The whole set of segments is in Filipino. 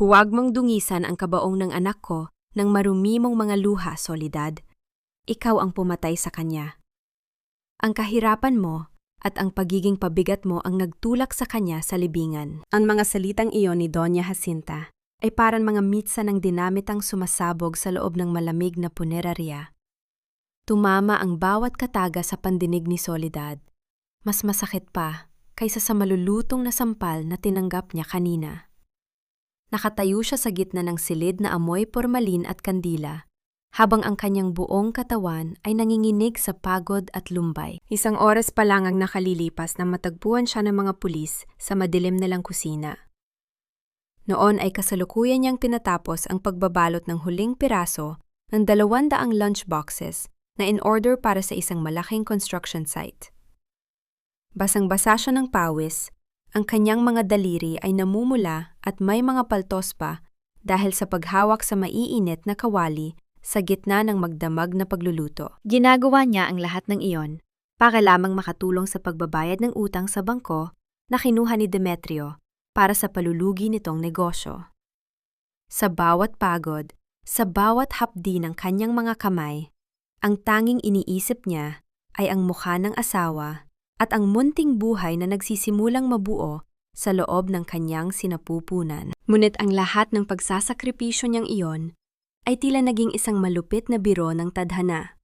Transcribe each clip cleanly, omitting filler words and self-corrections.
Huwag mong dungisan ang kabaong ng anak ko ng marumi mong mga luha, Soledad. Ikaw ang pumatay sa kanya. Ang kahirapan mo at ang pagiging pabigat mo ang nagtulak sa kanya sa libingan. Ang mga salitang iyon ni Doña Jacinta ay parang mga mitsa ng dinamitang sumasabog sa loob ng malamig na punerarya. Tumama ang bawat kataga sa pandinig ni Soledad. Mas masakit pa kaysa sa malulutong na sampal na tinanggap niya kanina. Nakatayo siya sa gitna ng silid na amoy pormalin at kandila, habang ang kanyang buong katawan ay nanginginig sa pagod at lumbay. 1 oras pa lang ang nakalilipas nang matagpuan siya ng mga pulis sa madilim nilang kusina. Noon ay kasalukuyan niyang pinatapos ang pagbabalot ng huling piraso ng 200 lunch boxes na in order para sa isang malaking construction site. Basang-basa siya ng pawis, ang kanyang mga daliri ay namumula at may mga paltos pa dahil sa paghawak sa maiinit na kawali sa gitna ng magdamag na pagluluto. Ginagawa niya ang lahat ng iyon para lamang makatulong sa pagbabayad ng utang sa bangko na kinuha ni Demetrio para sa palulugi nitong negosyo. Sa bawat pagod, sa bawat hapdi ng kanyang mga kamay, ang tanging iniisip niya ay ang mukha ng asawa at ang munting buhay na nagsisimulang mabuo sa loob ng kanyang sinapupunan. Ngunit ang lahat ng pagsasakripisyo niyang iyon ay tila naging isang malupit na biro ng tadhana.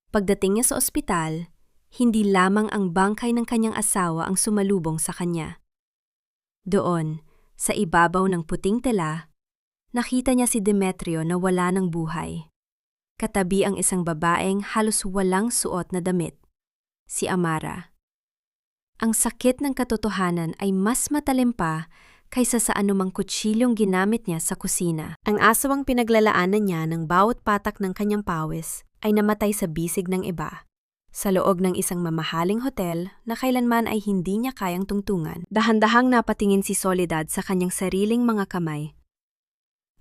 Pagdating niya sa ospital, hindi lamang ang bangkay ng kanyang asawa ang sumalubong sa kanya. Doon, sa ibabaw ng puting tela, nakita niya si Demetrio na wala ng buhay. Katabi ang isang babaeng halos walang suot na damit, si Amara. Ang sakit ng katotohanan ay mas matalim pa kaysa sa anumang kutsilyong ginamit niya sa kusina. Ang asawang pinaglalaanan niya ng bawat patak ng kanyang pawis ay namatay sa bisig ng iba, sa loob ng isang mamahaling hotel na kailanman ay hindi niya kayang tungtungan. Dahan-dahang napatingin si Soledad sa kanyang sariling mga kamay.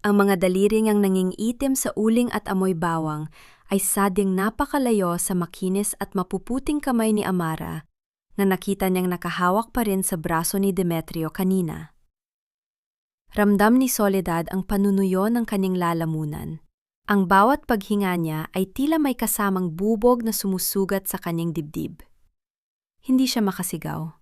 Ang mga daliri niyang nanging itim sa uling at amoy bawang ay sadyang napakalayo sa makinis at mapuputing kamay ni Amara na nakita niyang nakahawak pa rin sa braso ni Demetrio kanina. Ramdam ni Soledad ang panunuyo ng kanyang lalamunan. Ang bawat paghinga niya ay tila may kasamang bubog na sumusugat sa kanyang dibdib. Hindi siya makasigaw.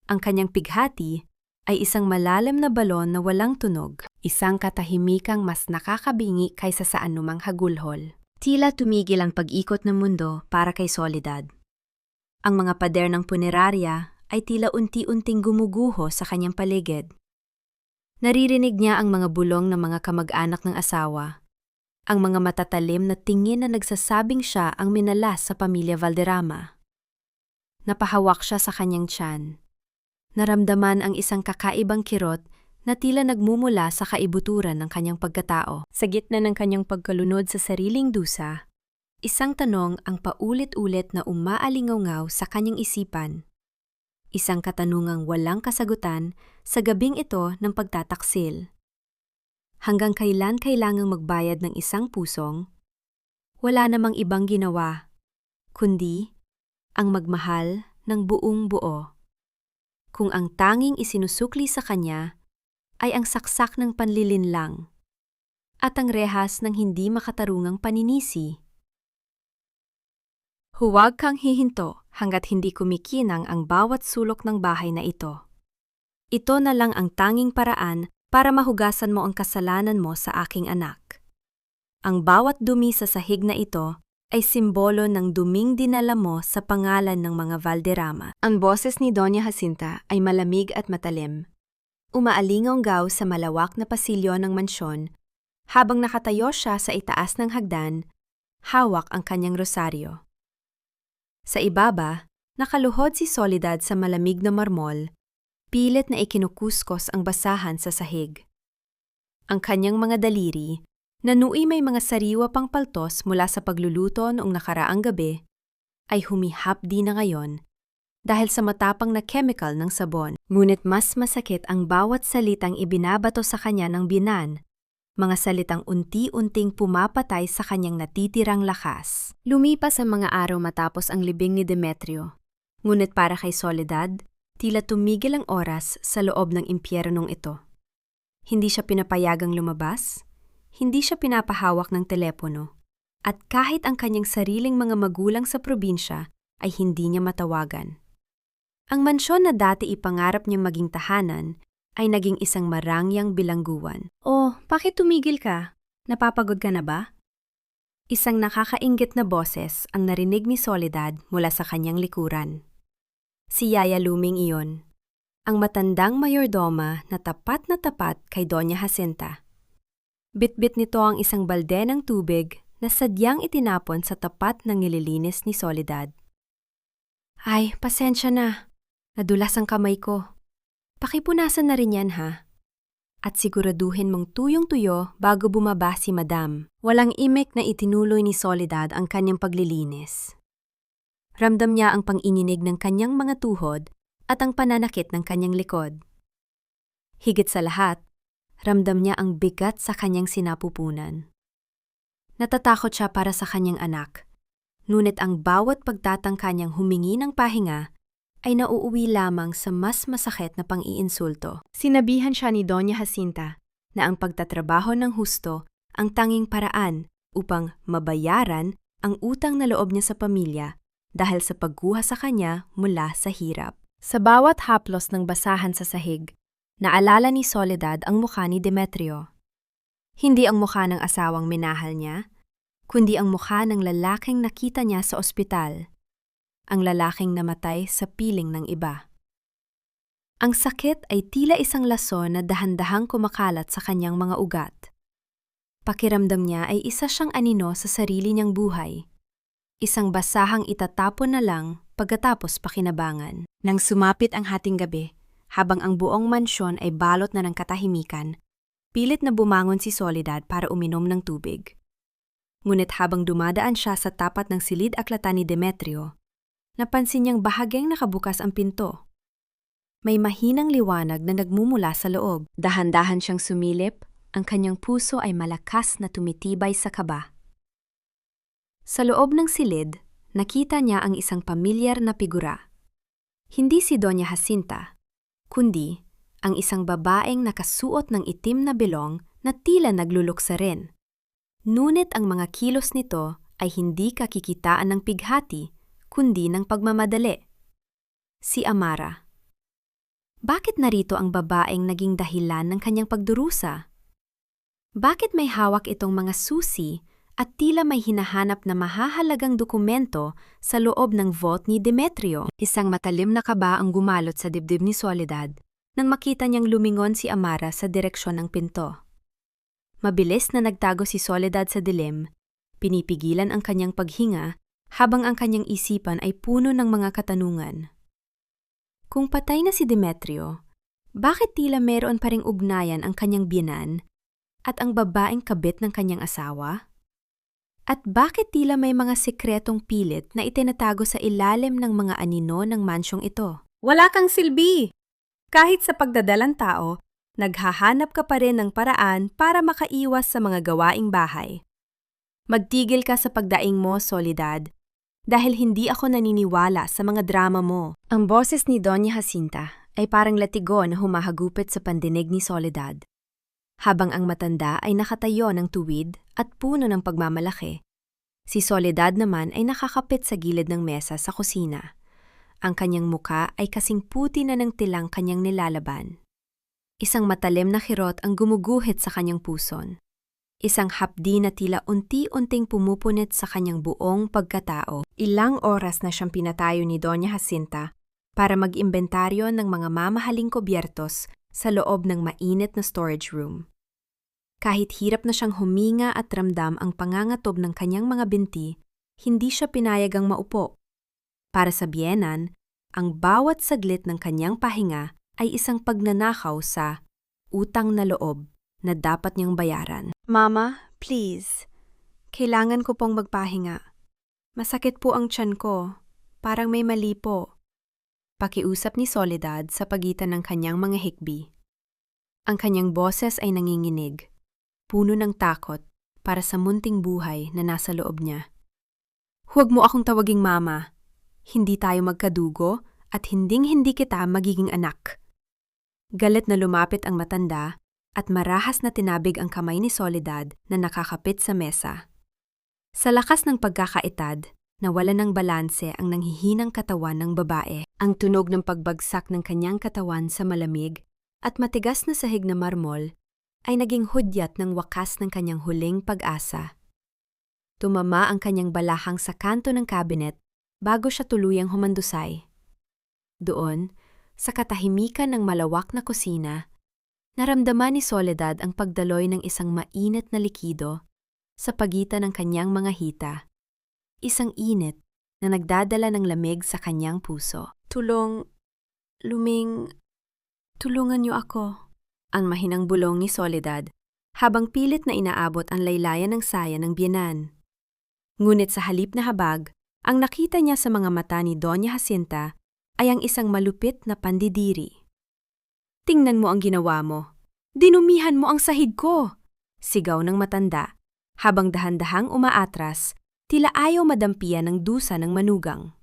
Ang kanyang pighati ay isang malalim na balon na walang tunog, isang katahimikang mas nakakabingi kaysa sa anumang hagulhol. Tila tumigil ang pag-ikot ng mundo para kay Soledad. Ang mga pader ng punerarya ay tila unti-unting gumuguho sa kanyang paligid. Naririnig niya ang mga bulong ng mga kamag-anak ng asawa, ang mga matatalim na tingin na nagsasabing siya ang minalas sa pamilya Valderrama. Napahawak siya sa kanyang tiyan. Naramdaman ang isang kakaibang kirot na tila nagmumula sa kaibuturan ng kanyang pagkatao. Sa gitna ng kanyang pagkalunod sa sariling dusa, isang tanong ang paulit-ulit na umaalingaw-ngaw sa kanyang isipan. Isang katanungang walang kasagutan sa gabing ito ng pagtataksil. Hanggang kailan kailangang magbayad ng isang pusong? Wala namang ibang ginawa, kundi ang magmahal ng buong buo. Kung ang tanging isinusukli sa kanya ay ang saksak ng panlilinlang at ang rehas ng hindi makatarungang paninisi. Huwag kang hihinto hanggat hindi kumikinang ang bawat sulok ng bahay na ito. Ito na lang ang tanging paraan para mahugasan mo ang kasalanan mo sa aking anak. Ang bawat dumi sa sahig na ito ay simbolo ng duming dinala mo sa pangalan ng mga Valderrama. Ang boses ni Doña Jacinta ay malamig at matalim. Umaalingaw-ngaw sa malawak na pasilyo ng mansyon habang nakatayo siya sa itaas ng hagdan, hawak ang kanyang rosaryo. Sa ibaba, nakaluhod si Soledad sa malamig na marmol, pilit na ikinukuskos ang basahan sa sahig. Ang kanyang mga daliri, na nu'y may mga sariwa pang paltos mula sa pagluluto noong nakaraang gabi, ay humihapdi na ngayon dahil sa matapang na chemical ng sabon. Ngunit mas masakit ang bawat salitang ibinabato sa kanya ng binan, mga salitang unti-unting pumapatay sa kanyang natitirang lakas. Lumipas ang mga araw matapos ang libing ni Demetrio, ngunit para kay Soledad, tila tumigil ang oras sa loob ng impyernong ito. Hindi siya pinapayagang lumabas, hindi siya pinapahawak ng telepono, at kahit ang kanyang sariling mga magulang sa probinsya ay hindi niya matawagan. Ang mansyon na dati ipangarap niyang maging tahanan ay naging isang marangyang bilangguan. Oh, bakit tumigil ka? Napapagod ka na ba? Isang nakakainggit na boses ang narinig ni Soledad mula sa kanyang likuran. Si Yaya Luming iyon, ang matandang mayordoma na tapat kay Doña Jacinta. Bitbit nito ang isang balde ng tubig na sadyang itinapon sa tapat ng nililinis ni Soledad. Ay, pasensya na. Nadulas ang kamay ko. Pakipunasan na rin yan ha. At siguraduhin mong tuyong-tuyo bago bumaba si Madam. Walang imik na itinuloy ni Soledad ang kanyang paglilinis. Ramdam niya ang pang-ininig ng kanyang mga tuhod at ang pananakit ng kanyang likod. Higit sa lahat, ramdam niya ang bigat sa kanyang sinapupunan. Natatakot siya para sa kanyang anak, ngunit ang bawat pagtatangka niyang humingi ng pahinga ay nauuwi lamang sa mas masakit na pang-iinsulto. Sinabihan siya ni Doña Jacinta na ang pagtatrabaho ng husto ang tanging paraan upang mabayaran ang utang na loob niya sa pamilya dahil sa pagguha sa kanya mula sa hirap. Sa bawat haplos ng basahan sa sahig, naalala ni Soledad ang mukha ni Demetrio. Hindi ang mukha ng asawang minahal niya, kundi ang mukha ng lalaking nakita niya sa ospital. Ang lalaking namatay sa piling ng iba. Ang sakit ay tila isang lason na dahan-dahang kumakalat sa kanyang mga ugat. Pakiramdam niya ay isa siyang anino sa sarili niyang buhay. Isang basahang itatapon na lang pagkatapos pakinabangan. Nang sumapit ang hating gabi, habang ang buong mansyon ay balot na ng katahimikan, pilit na bumangon si Soledad para uminom ng tubig. Ngunit habang dumadaan siya sa tapat ng silid-aklatan ni Demetrio, napansin niyang bahagyang nakabukas ang pinto. May mahinang liwanag na nagmumula sa loob. Dahan-dahan siyang sumilip, ang kanyang puso ay malakas na tumitibay sa kaba. Sa loob ng silid, nakita niya ang isang pamilyar na figura. Hindi si Doña Jacinta, kundi ang isang babaeng nakasuot ng itim na bilong na tila nagluluksa rin. Ngunit ang mga kilos nito ay hindi kakikitaan ng pighati, kundi ng pagmamadali. Si Amara. Bakit narito ang babaeng naging dahilan ng kanyang pagdurusa? Bakit may hawak itong mga susi at tila may hinahanap na mahahalagang dokumento sa loob ng vault ni Demetrio? Isang matalim na kaba ang gumalot sa dibdib ni Soledad nang makita niyang lumingon si Amara sa direksyon ng pinto. Mabilis na nagtago si Soledad sa dilim, pinipigilan ang kanyang paghinga habang ang kanyang isipan ay puno ng mga katanungan. Kung patay na si Demetrio, bakit tila meron pa ring ugnayan ang kanyang biyenan at ang babaeng kabit ng kanyang asawa? At bakit tila may mga sekretong pilit na itinatago sa ilalim ng mga anino ng mansyong ito? Wala kang silbi! Kahit sa pagdadalang tao, naghahanap ka pa rin ng paraan para makaiwas sa mga gawaing bahay. Magtigil ka sa pagdaing mo, Soledad, dahil hindi ako naniniwala sa mga drama mo. Ang boses ni Doña Jacinta ay parang latigo na humahagupit sa pandinig ni Soledad. Habang ang matanda ay nakatayo ng tuwid at puno ng pagmamalaki, si Soledad naman ay nakakapit sa gilid ng mesa sa kusina. Ang kanyang muka ay kasing puti na ng tilang kanyang nilalaban. Isang matalim na kirot ang gumuguhit sa kanyang puson. Isang hapdi na tila unti-unting pumupunit sa kanyang buong pagkatao. Ilang oras na siyang pinatayo ni Doña Jacinta para mag-imbentaryo ng mga mamahaling kubyertos sa loob ng mainit na storage room. Kahit hirap na siyang huminga at ramdam ang pangangatob ng kanyang mga binti, hindi siya pinayagang maupo. Para sa biyenan, ang bawat saglit ng kanyang pahinga ay isang pagnanakaw sa utang na loob na dapat niyang bayaran. Mama, please. Kailangan ko pong magpahinga. Masakit po ang tiyan ko. Parang may mali po. Pakiusap ni Soledad sa pagitan ng kanyang mga hikbi. Ang kanyang boses ay nanginginig, puno ng takot para sa munting buhay na nasa loob niya. Huwag mo akong tawaging mama. Hindi tayo magkadugo at hinding-hindi kita magiging anak. Galit na lumapit ang matanda at marahas na tinabig ang kamay ni Soledad na nakakapit sa mesa. Sa lakas ng pagkakaitad, nawalan ng balanse ang nanghihinang katawan ng babae. Ang tunog ng pagbagsak ng kanyang katawan sa malamig at matigas na sahig na marmol ay naging hudyat ng wakas ng kanyang huling pag-asa. Tumama ang kanyang balakang sa kanto ng cabinet bago siya tuluyang humandusay. Doon, sa katahimikan ng malawak na kusina, naramdaman ni Soledad ang pagdaloy ng isang mainit na likido sa pagitan ng kanyang mga hita. Isang init na nagdadala ng lamig sa kanyang puso. Luming, tulungan niyo ako. Ang mahinang bulong ni Soledad habang pilit na inaabot ang laylayan ng saya ng biyenan. Ngunit sa halip na habag, ang nakita niya sa mga mata ni Doña Jacinta ay ang isang malupit na pandidiri. "Tingnan mo ang ginawa mo. Dinumihan mo ang sahig ko!" Sigaw ng matanda, habang dahan-dahang umaatras, tila ayaw madampian ng dusa ng manugang.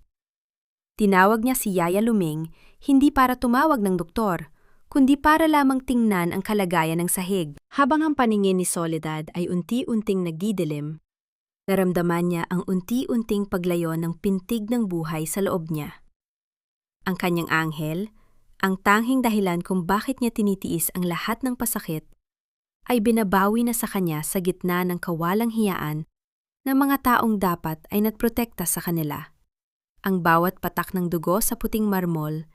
Tinawag niya si Yaya Luming hindi para tumawag ng doktor, kundi para lamang tingnan ang kalagayan ng sahig. Habang ang paningin ni Soledad ay unti-unting nagdidilim, naramdaman niya ang unti-unting paglayo ng pintig ng buhay sa loob niya. Ang kanyang anghel, ang tanging dahilan kung bakit niya tinitiis ang lahat ng pasakit, ay binabawi na sa kanya sa gitna ng kawalang hiyaan ng mga taong dapat ay nagprotekta sa kanila. Ang bawat patak ng dugo sa puting marmol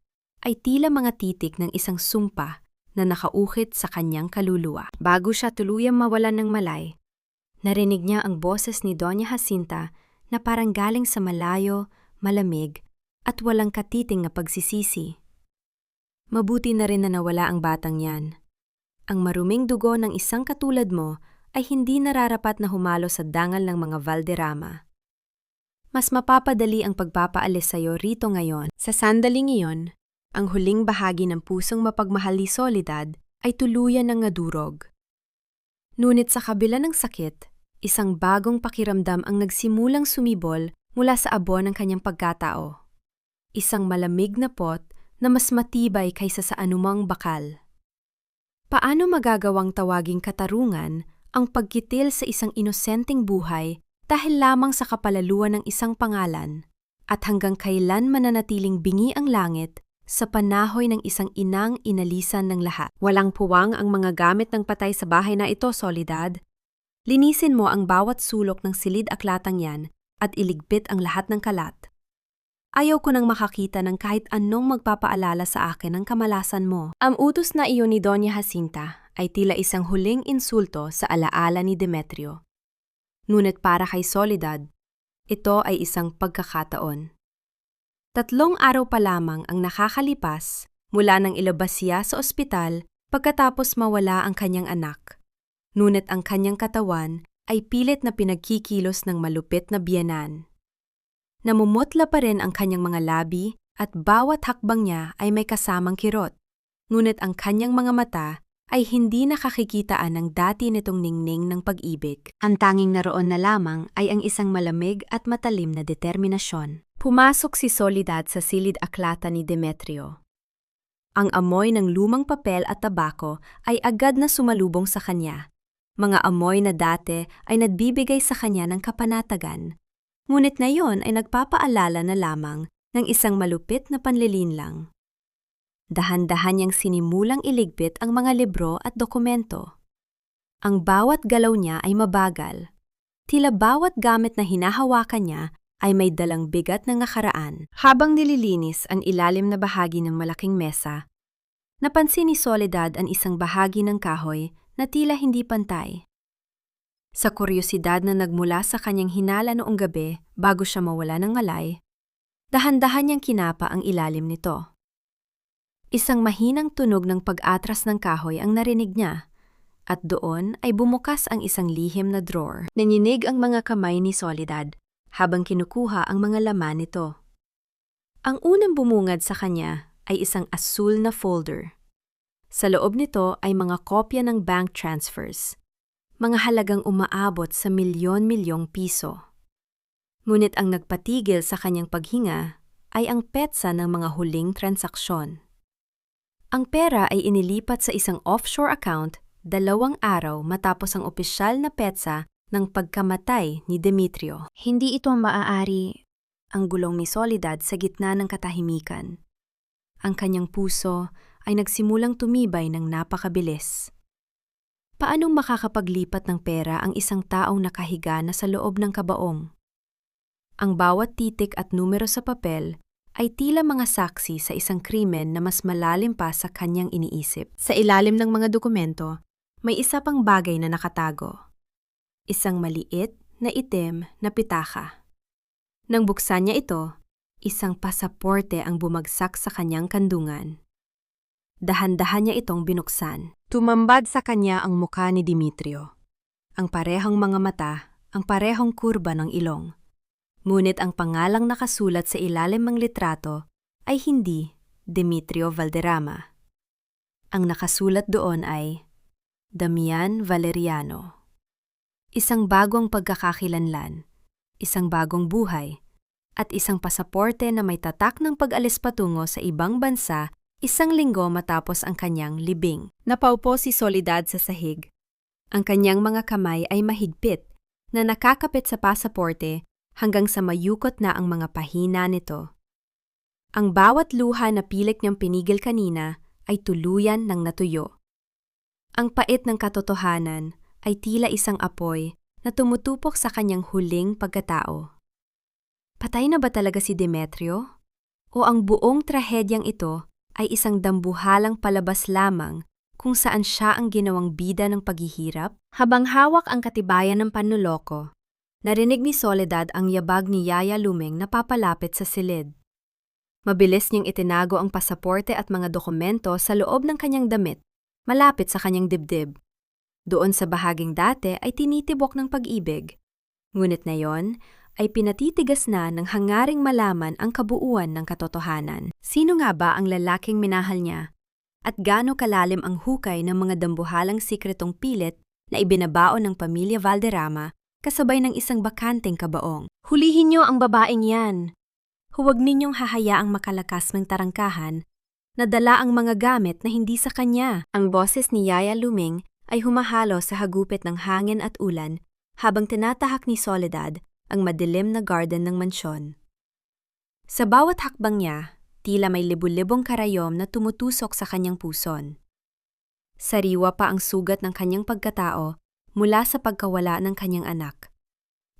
ay tila mga titik ng isang sumpa na nakaukit sa kanyang kaluluwa. Bago siya tuluyang mawalan ng malay, narinig niya ang boses ni Doña Jacinta na parang galing sa malayo, malamig, at walang katiting na pagsisisi. Mabuti na rin na nawala ang batang yan. Ang maruming dugo ng isang katulad mo ay hindi nararapat na humalo sa dangal ng mga Valderrama. Mas mapapadali ang pagpapaalis sa'yo rito ngayon. Sa sandaling iyon, ang huling bahagi ng pusong mapagmahal ni Soledad ay tuluyan ng nadurog. Ngunit sa kabila ng sakit, isang bagong pakiramdam ang nagsimulang sumibol mula sa abo ng kanyang pagkatao. Isang malamig na pot na mas matibay kaysa sa anumang bakal. Paano magagawang tawaging katarungan ang pagkitil sa isang inosenteng buhay dahil lamang sa kapalaluan ng isang pangalan, at hanggang kailan mananatiling bingi ang langit sa panahoy ng isang inang inalisan ng lahat? Walang puwang ang mga gamit ng patay sa bahay na ito, Soledad. Linisin mo ang bawat sulok ng silid-aklatang yan at iligpit ang lahat ng kalat. Ayaw ko nang makakita ng kahit anong magpapaalala sa akin ng kamalasan mo. Ang utos na iyon ni Doña Jacinta ay tila isang huling insulto sa alaala ni Demetrio. Ngunit para kay Soledad, ito ay isang pagkakataon. 3 araw pa lamang ang nakakalipas mula nang ilabas siya sa ospital pagkatapos mawala ang kanyang anak. Ngunit ang kanyang katawan ay pilit na pinagkikilos ng malupit na biyenan. Namumutla pa rin ang kanyang mga labi at bawat hakbang niya ay may kasamang kirot. Ngunit ang kanyang mga mata ay hindi nakakikitaan ng dati nitong ningning ng pag-ibig. Ang tanging naroon na lamang ay ang isang malamig at matalim na determinasyon. Pumasok si Soledad sa silid-aklata ni Demetrio. Ang amoy ng lumang papel at tabako ay agad na sumalubong sa kanya. Mga amoy na dati ay nagbibigay sa kanya ng kapanatagan. Ngunit ngayon ay nagpapaalala na lamang ng isang malupit na panlilinlang. Dahan-dahan niyang sinimulang iligpit ang mga libro at dokumento. Ang bawat galaw niya ay mabagal. Tila bawat gamit na hinahawakan niya ay may dalang bigat ng nakaraan. Habang nililinis ang ilalim na bahagi ng malaking mesa, napansin ni Soledad ang isang bahagi ng kahoy na tila hindi pantay. Sa kuryosidad na nagmula sa kanyang hinala noong gabi bago siya mawala ng malay, dahan-dahan niyang kinapa ang ilalim nito. Isang mahinang tunog ng pag-atras ng kahoy ang narinig niya, at doon ay bumukas ang isang lihim na drawer. Nanyinig ang mga kamay ni Soledad habang kinukuha ang mga laman nito. Ang unang bumungad sa kanya ay isang asul na folder. Sa loob nito ay mga kopya ng bank transfers, mga halagang umaabot sa milyon-milyong piso. Ngunit ang nagpatigil sa kanyang paghinga ay ang petsa ng mga huling transaksyon. Ang pera ay inilipat sa isang offshore account 2 araw matapos ang opisyal na petsa ng pagkamatay ni Demetrio. Hindi ito maaari. Ang gulong ni Soledad sa gitna ng katahimikan. Ang kanyang puso ay nagsimulang tumibay ng napakabilis. Paanong makakapaglipat ng pera ang isang taong nakahiga na sa loob ng kabaong? Ang bawat titik at numero sa papel ay tila mga saksi sa isang krimen na mas malalim pa sa kanyang iniisip. Sa ilalim ng mga dokumento, may isa pang bagay na nakatago. Isang maliit na itim na pitaka. Nang buksan niya ito, isang pasaporte ang bumagsak sa kanyang kandungan. Dahan-dahan niya itong binuksan. Tumambad sa kanya ang mukha ni Demetrio. Ang parehong mga mata, ang parehong kurba ng ilong. Ngunit ang pangalang nakasulat sa ilalim ng litrato ay hindi Demetrio Valderrama. Ang nakasulat doon ay Damian Valeriano. Isang bagong pagkakakilanlan, isang bagong buhay, at isang pasaporte na may tatak ng pag-alis patungo sa ibang bansa 1 linggo matapos ang kanyang libing. Napaupo si Soledad sa sahig. Ang kanyang mga kamay ay mahigpit na nakakapit sa pasaporte hanggang sa mayukot na ang mga pahina nito. Ang bawat luha na pilit niyang pinigil kanina ay tuluyan ng natuyo. Ang pait ng katotohanan ay tila isang apoy na tumutupok sa kanyang huling pagkatao. Patay na ba talaga si Demetrio? O ang buong trahedyang ito ay isang dambuhalang palabas lamang kung saan siya ang ginawang bida ng paghihirap? Habang hawak ang katibayan ng panloloko, narinig ni Soledad ang yabag ni Yaya Lumeng na papalapit sa silid. Mabilis niyang itinago ang pasaporte at mga dokumento sa loob ng kanyang damit, malapit sa kanyang dibdib. Doon sa bahaging dati ay tinitibok ng pag-ibig. Ngunit ngayon ay pinatitigas na ng hangaring malaman ang kabuuan ng katotohanan. Sino nga ba ang lalaking minahal niya? At gaano kalalim ang hukay ng mga dambuhalang sikretong pilit na ibinabaon ng pamilya Valderrama kasabay ng isang bakanteng kabaong? Hulihin niyo ang babaeng yan! Huwag ninyong hahayaang makalakas ng tarangkahan na dala ang mga gamit na hindi sa kanya. Ang boses ni Yaya Lumeng ay humahalo sa hagupit ng hangin at ulan habang tinatahak ni Soledad ang madilim na garden ng mansyon. Sa bawat hakbang niya, tila may libu-libong karayom na tumutusok sa kanyang puson. Sariwa pa ang sugat ng kanyang pagkatao mula sa pagkawala ng kanyang anak.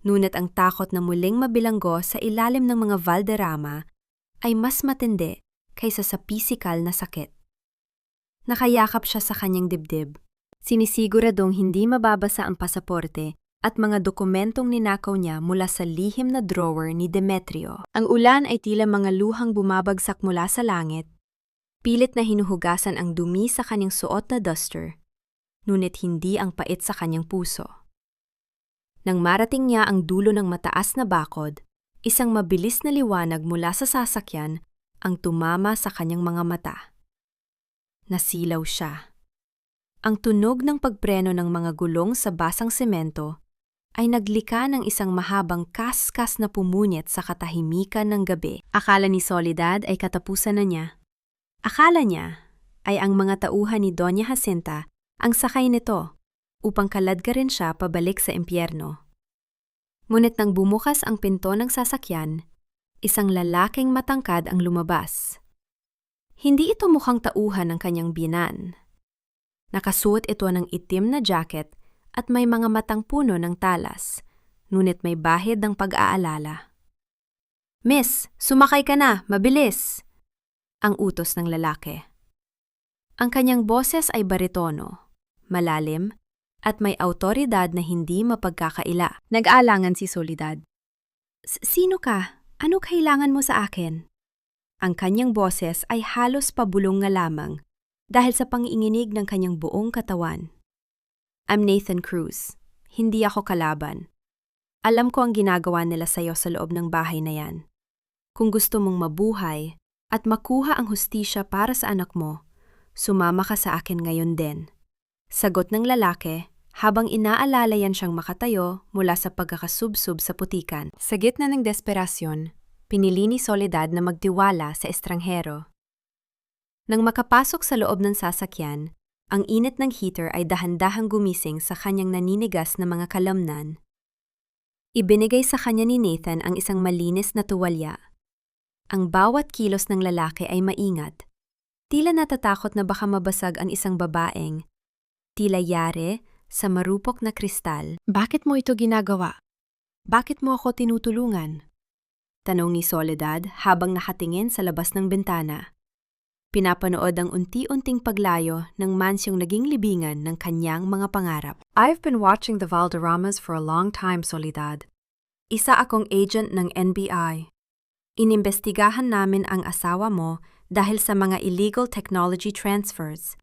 Ngunit ang takot na muling mabilanggo sa ilalim ng mga Valderrama ay mas matindi kaysa sa pisikal na sakit. Nakayakap siya sa kanyang dibdib. Sinisiguradong hindi mababasa ang pasaporte at mga dokumentong ninakaw niya mula sa lihim na drawer ni Demetrio. Ang ulan ay tila mga luhang bumabagsak mula sa langit. Pilit na hinuhugasan ang dumi sa kanyang suot na duster, ngunit hindi ang pait sa kanyang puso. Nang marating niya ang dulo ng mataas na bakod, isang mabilis na liwanag mula sa sasakyan ang tumama sa kanyang mga mata. Nasilaw siya. Ang tunog ng pagpreno ng mga gulong sa basang semento ay naglika ng isang mahabang kaskas na pumunyet sa katahimikan ng gabi. Akala ni Soledad ay katapusan na niya. Akala niya ay ang mga tauhan ni Doña Jacinta ang sakay nito upang kaladkarin siya pabalik sa impyerno. Ngunit nang bumukas ang pinto ng sasakyan, isang lalaking matangkad ang lumabas. Hindi ito mukhang tauhan ng kanyang biyenan. Nakasuot ito ng itim na jacket at may mga matang puno ng talas, ngunit may bahid ng pag-aalala. "Miss, sumakay ka na, mabilis!" ang utos ng lalaki. Ang kanyang boses ay baritono, malalim, at may awtoridad na hindi mapagkakaila. Nag-aalangan si Soledad. "Sino ka? Ano kailangan mo sa akin?" Ang kanyang boses ay halos pabulong nga lamang dahil sa panginginig ng kanyang buong katawan. "I'm Nathan Cruz. Hindi ako kalaban. Alam ko ang ginagawa nila sa'yo sa loob ng bahay na yan. Kung gusto mong mabuhay at makuha ang hustisya para sa anak mo, sumama ka sa akin ngayon din." Sagot ng lalaki habang inaalala yan siyang makatayo mula sa pagkakasubsob sa putikan. Sa gitna ng desperasyon, pinili ni Soledad na magtiwala sa estranghero. Nang makapasok sa loob ng sasakyan, Ang init ng heater ay dahan-dahang gumising sa kanyang naninigas na mga kalamnan. Ibinigay sa kanya ni Nathan ang isang malinis na tuwalya. Ang bawat kilos ng lalaki ay maingat. Tila natatakot na baka mabasag ang isang babaeng. Tila yare sa marupok na kristal. Bakit mo ito ginagawa? Bakit mo ako tinutulungan? Tanong ni Soledad habang nakatingin sa labas ng bintana. Pinapanood ang unti-unting paglayo ng mansyong naging libingan ng kanyang mga pangarap. I've been watching the Valderramas for a long time, Soledad. Isa akong agent ng NBI. Inimbestigahan namin ang asawa mo dahil sa mga illegal technology transfers.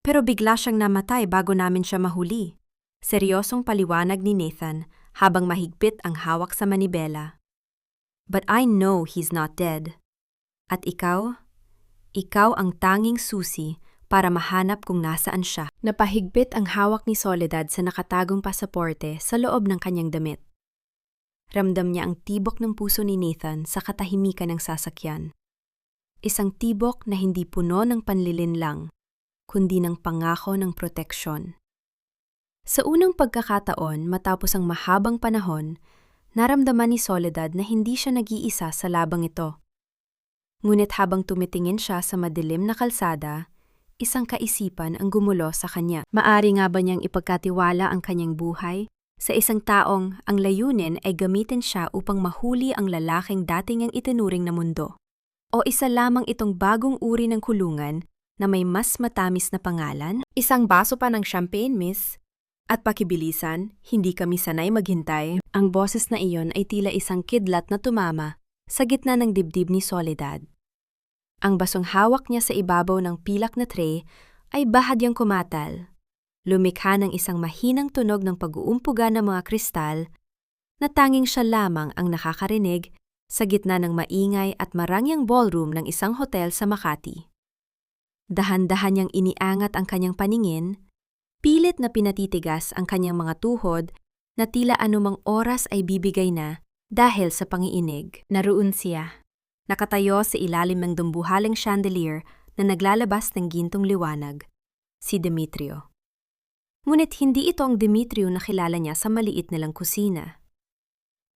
Pero bigla siyang namatay bago namin siya mahuli. Seryosong paliwanag ni Nathan habang mahigpit ang hawak sa manibela. But I know he's not dead. At ikaw ang tanging susi para mahanap kung nasaan siya. Napahigpit ang hawak ni Soledad sa nakatagong pasaporte sa loob ng kanyang damit. Ramdam niya ang tibok ng puso ni Nathan sa katahimikan ng sasakyan. Isang tibok na hindi puno ng panlilinlang, kundi ng pangako ng proteksyon. Sa unang pagkakataon matapos ang mahabang panahon, naramdaman ni Soledad na hindi siya nag-iisa sa labang ito. Ngunit habang tumitingin siya sa madilim na kalsada, isang kaisipan ang gumulo sa kanya. Maari nga ba niyang ipagkatiwala ang kanyang buhay sa isang taong ang layunin ay gamitin siya upang mahuli ang lalaking dating niyang itinuring na mundo? O isa lamang itong bagong uri ng kulungan na may mas matamis na pangalan? Isang baso pa ng champagne, miss. At pakibilisan, hindi kami sanay maghintay. Ang boses na iyon ay tila isang kidlat na tumama sa gitna ng dibdib ni Soledad. Ang basong hawak niya sa ibabaw ng pilak na tray ay bahagyang kumatal. Lumikha ng isang mahinang tunog ng pag-uumpuga ng mga kristal na tanging siya lamang ang nakakarinig sa gitna ng maingay at marangyang ballroom ng isang hotel sa Makati. Dahan-dahan niyang iniangat ang kanyang paningin, pilit na pinatitigas ang kanyang mga tuhod na tila anumang oras ay bibigay na dahil sa pangiinig. Naroon siya, nakatayo sa ilalim ng dumbuhaling chandelier na naglalabas ng gintong liwanag, si Demetrio. Ngunit hindi ito ang Demetrio na kilala niya sa maliit nilang kusina.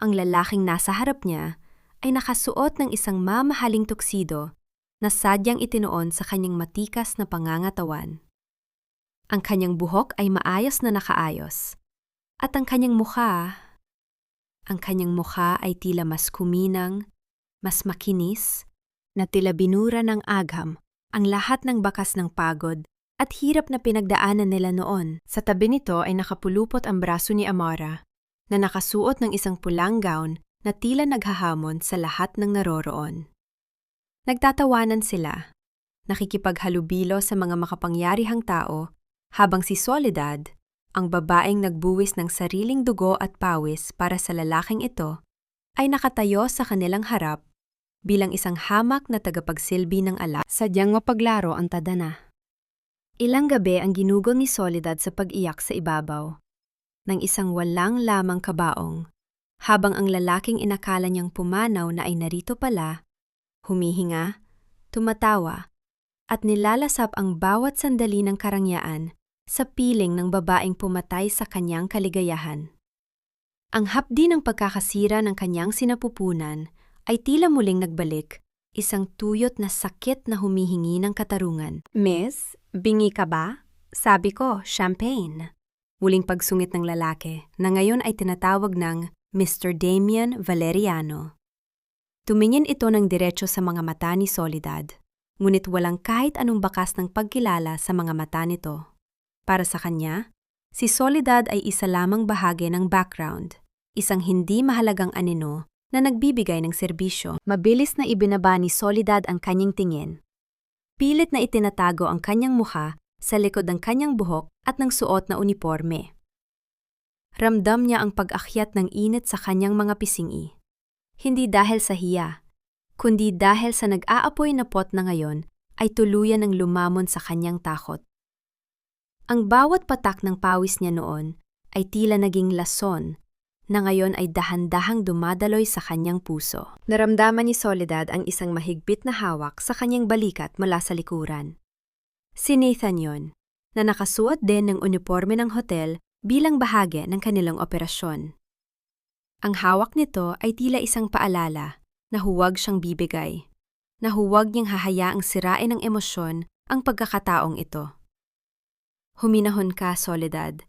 Ang lalaking nasa harap niya ay nakasuot ng isang mamahaling tuksido na sadyang itinoon sa kanyang matikas na pangangatawan. Ang kanyang buhok ay maayos na nakaayos, at ang kanyang mukha ay tila mas kuminang, mas makinis, na tila binura ng agham ang lahat ng bakas ng pagod at hirap na pinagdaanan nila noon. Sa tabi nito ay nakapulupot ang braso ni Amara, na nakasuot ng isang pulang gown na tila naghahamon sa lahat ng naroroon. Nagtatawanan sila, nakikipaghalubilo sa mga makapangyarihang tao, habang si Soledad, ang babaeng nagbuwis ng sariling dugo at pawis para sa lalaking ito, ay nakatayo sa kanilang harap bilang isang hamak na tagapagsilbi ng alak. Sadyang mapaglaro ang tadhana. Ilang gabi ang ginugol ni Soledad sa pag-iyak sa ibabaw ng isang walang lamang kabaong, habang ang lalaking inakala niyang pumanaw na ay narito pala, humihinga, tumatawa, at nilalasap ang bawat sandali ng karangyaan sa piling ng babaeng pumatay sa kanyang kaligayahan. Ang hapdi ng pagkakasira ng kanyang sinapupunan ay tila muling nagbalik, isang tuyot na sakit na humihingi ng katarungan. Miss, bingi ka ba? Sabi ko, champagne. Muling pagsungit ng lalaki na ngayon ay tinatawag ng Mr. Damian Valeriano. Tumingin ito ng diretso sa mga mata ni Soledad, ngunit walang kahit anong bakas ng pagkilala sa mga mata nito. Para sa kanya, si Soledad ay isa lamang bahagi ng background, isang hindi mahalagang anino na nagbibigay ng serbisyo. Mabilis na ibinaba ni Soledad ang kanyang tingin. Pilit na itinatago ang kanyang mukha sa likod ng kanyang buhok at ng suot na uniforme. Ramdam niya ang pag-akyat ng init sa kanyang mga pisingi. Hindi dahil sa hiya, kundi dahil sa nag-aapoy na pot na ngayon ay tuluyan ng lumamon sa kanyang takot. Ang bawat patak ng pawis niya noon ay tila naging lason na ngayon ay dahan-dahang dumadaloy sa kanyang puso. Naramdaman ni Soledad ang isang mahigpit na hawak sa kanyang balikat mula sa likuran. Si Nathan yon, na nakasuot din ng uniforme ng hotel bilang bahagi ng kanilang operasyon. Ang hawak nito ay tila isang paalala na huwag siyang bibigay, na huwag niyang hahayaang sirain ng emosyon ang pagkakataong ito. Huminahon ka, Soledad.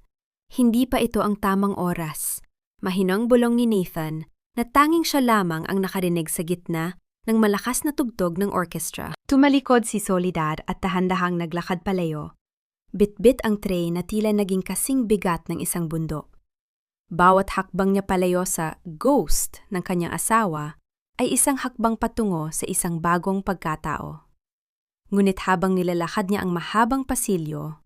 Hindi pa ito ang tamang oras. Mahinang bulong ni Nathan na tanging siya lamang ang nakarinig sa gitna ng malakas na tugtog ng orchestra. Tumalikod si Soledad at dahan-dahang naglakad palayo. Bitbit ang tray na tila naging kasing bigat ng isang bundok. Bawat hakbang niya palayo sa ghost ng kanyang asawa ay isang hakbang patungo sa isang bagong pagkatao. Ngunit habang nilalakad niya ang mahabang pasilyo,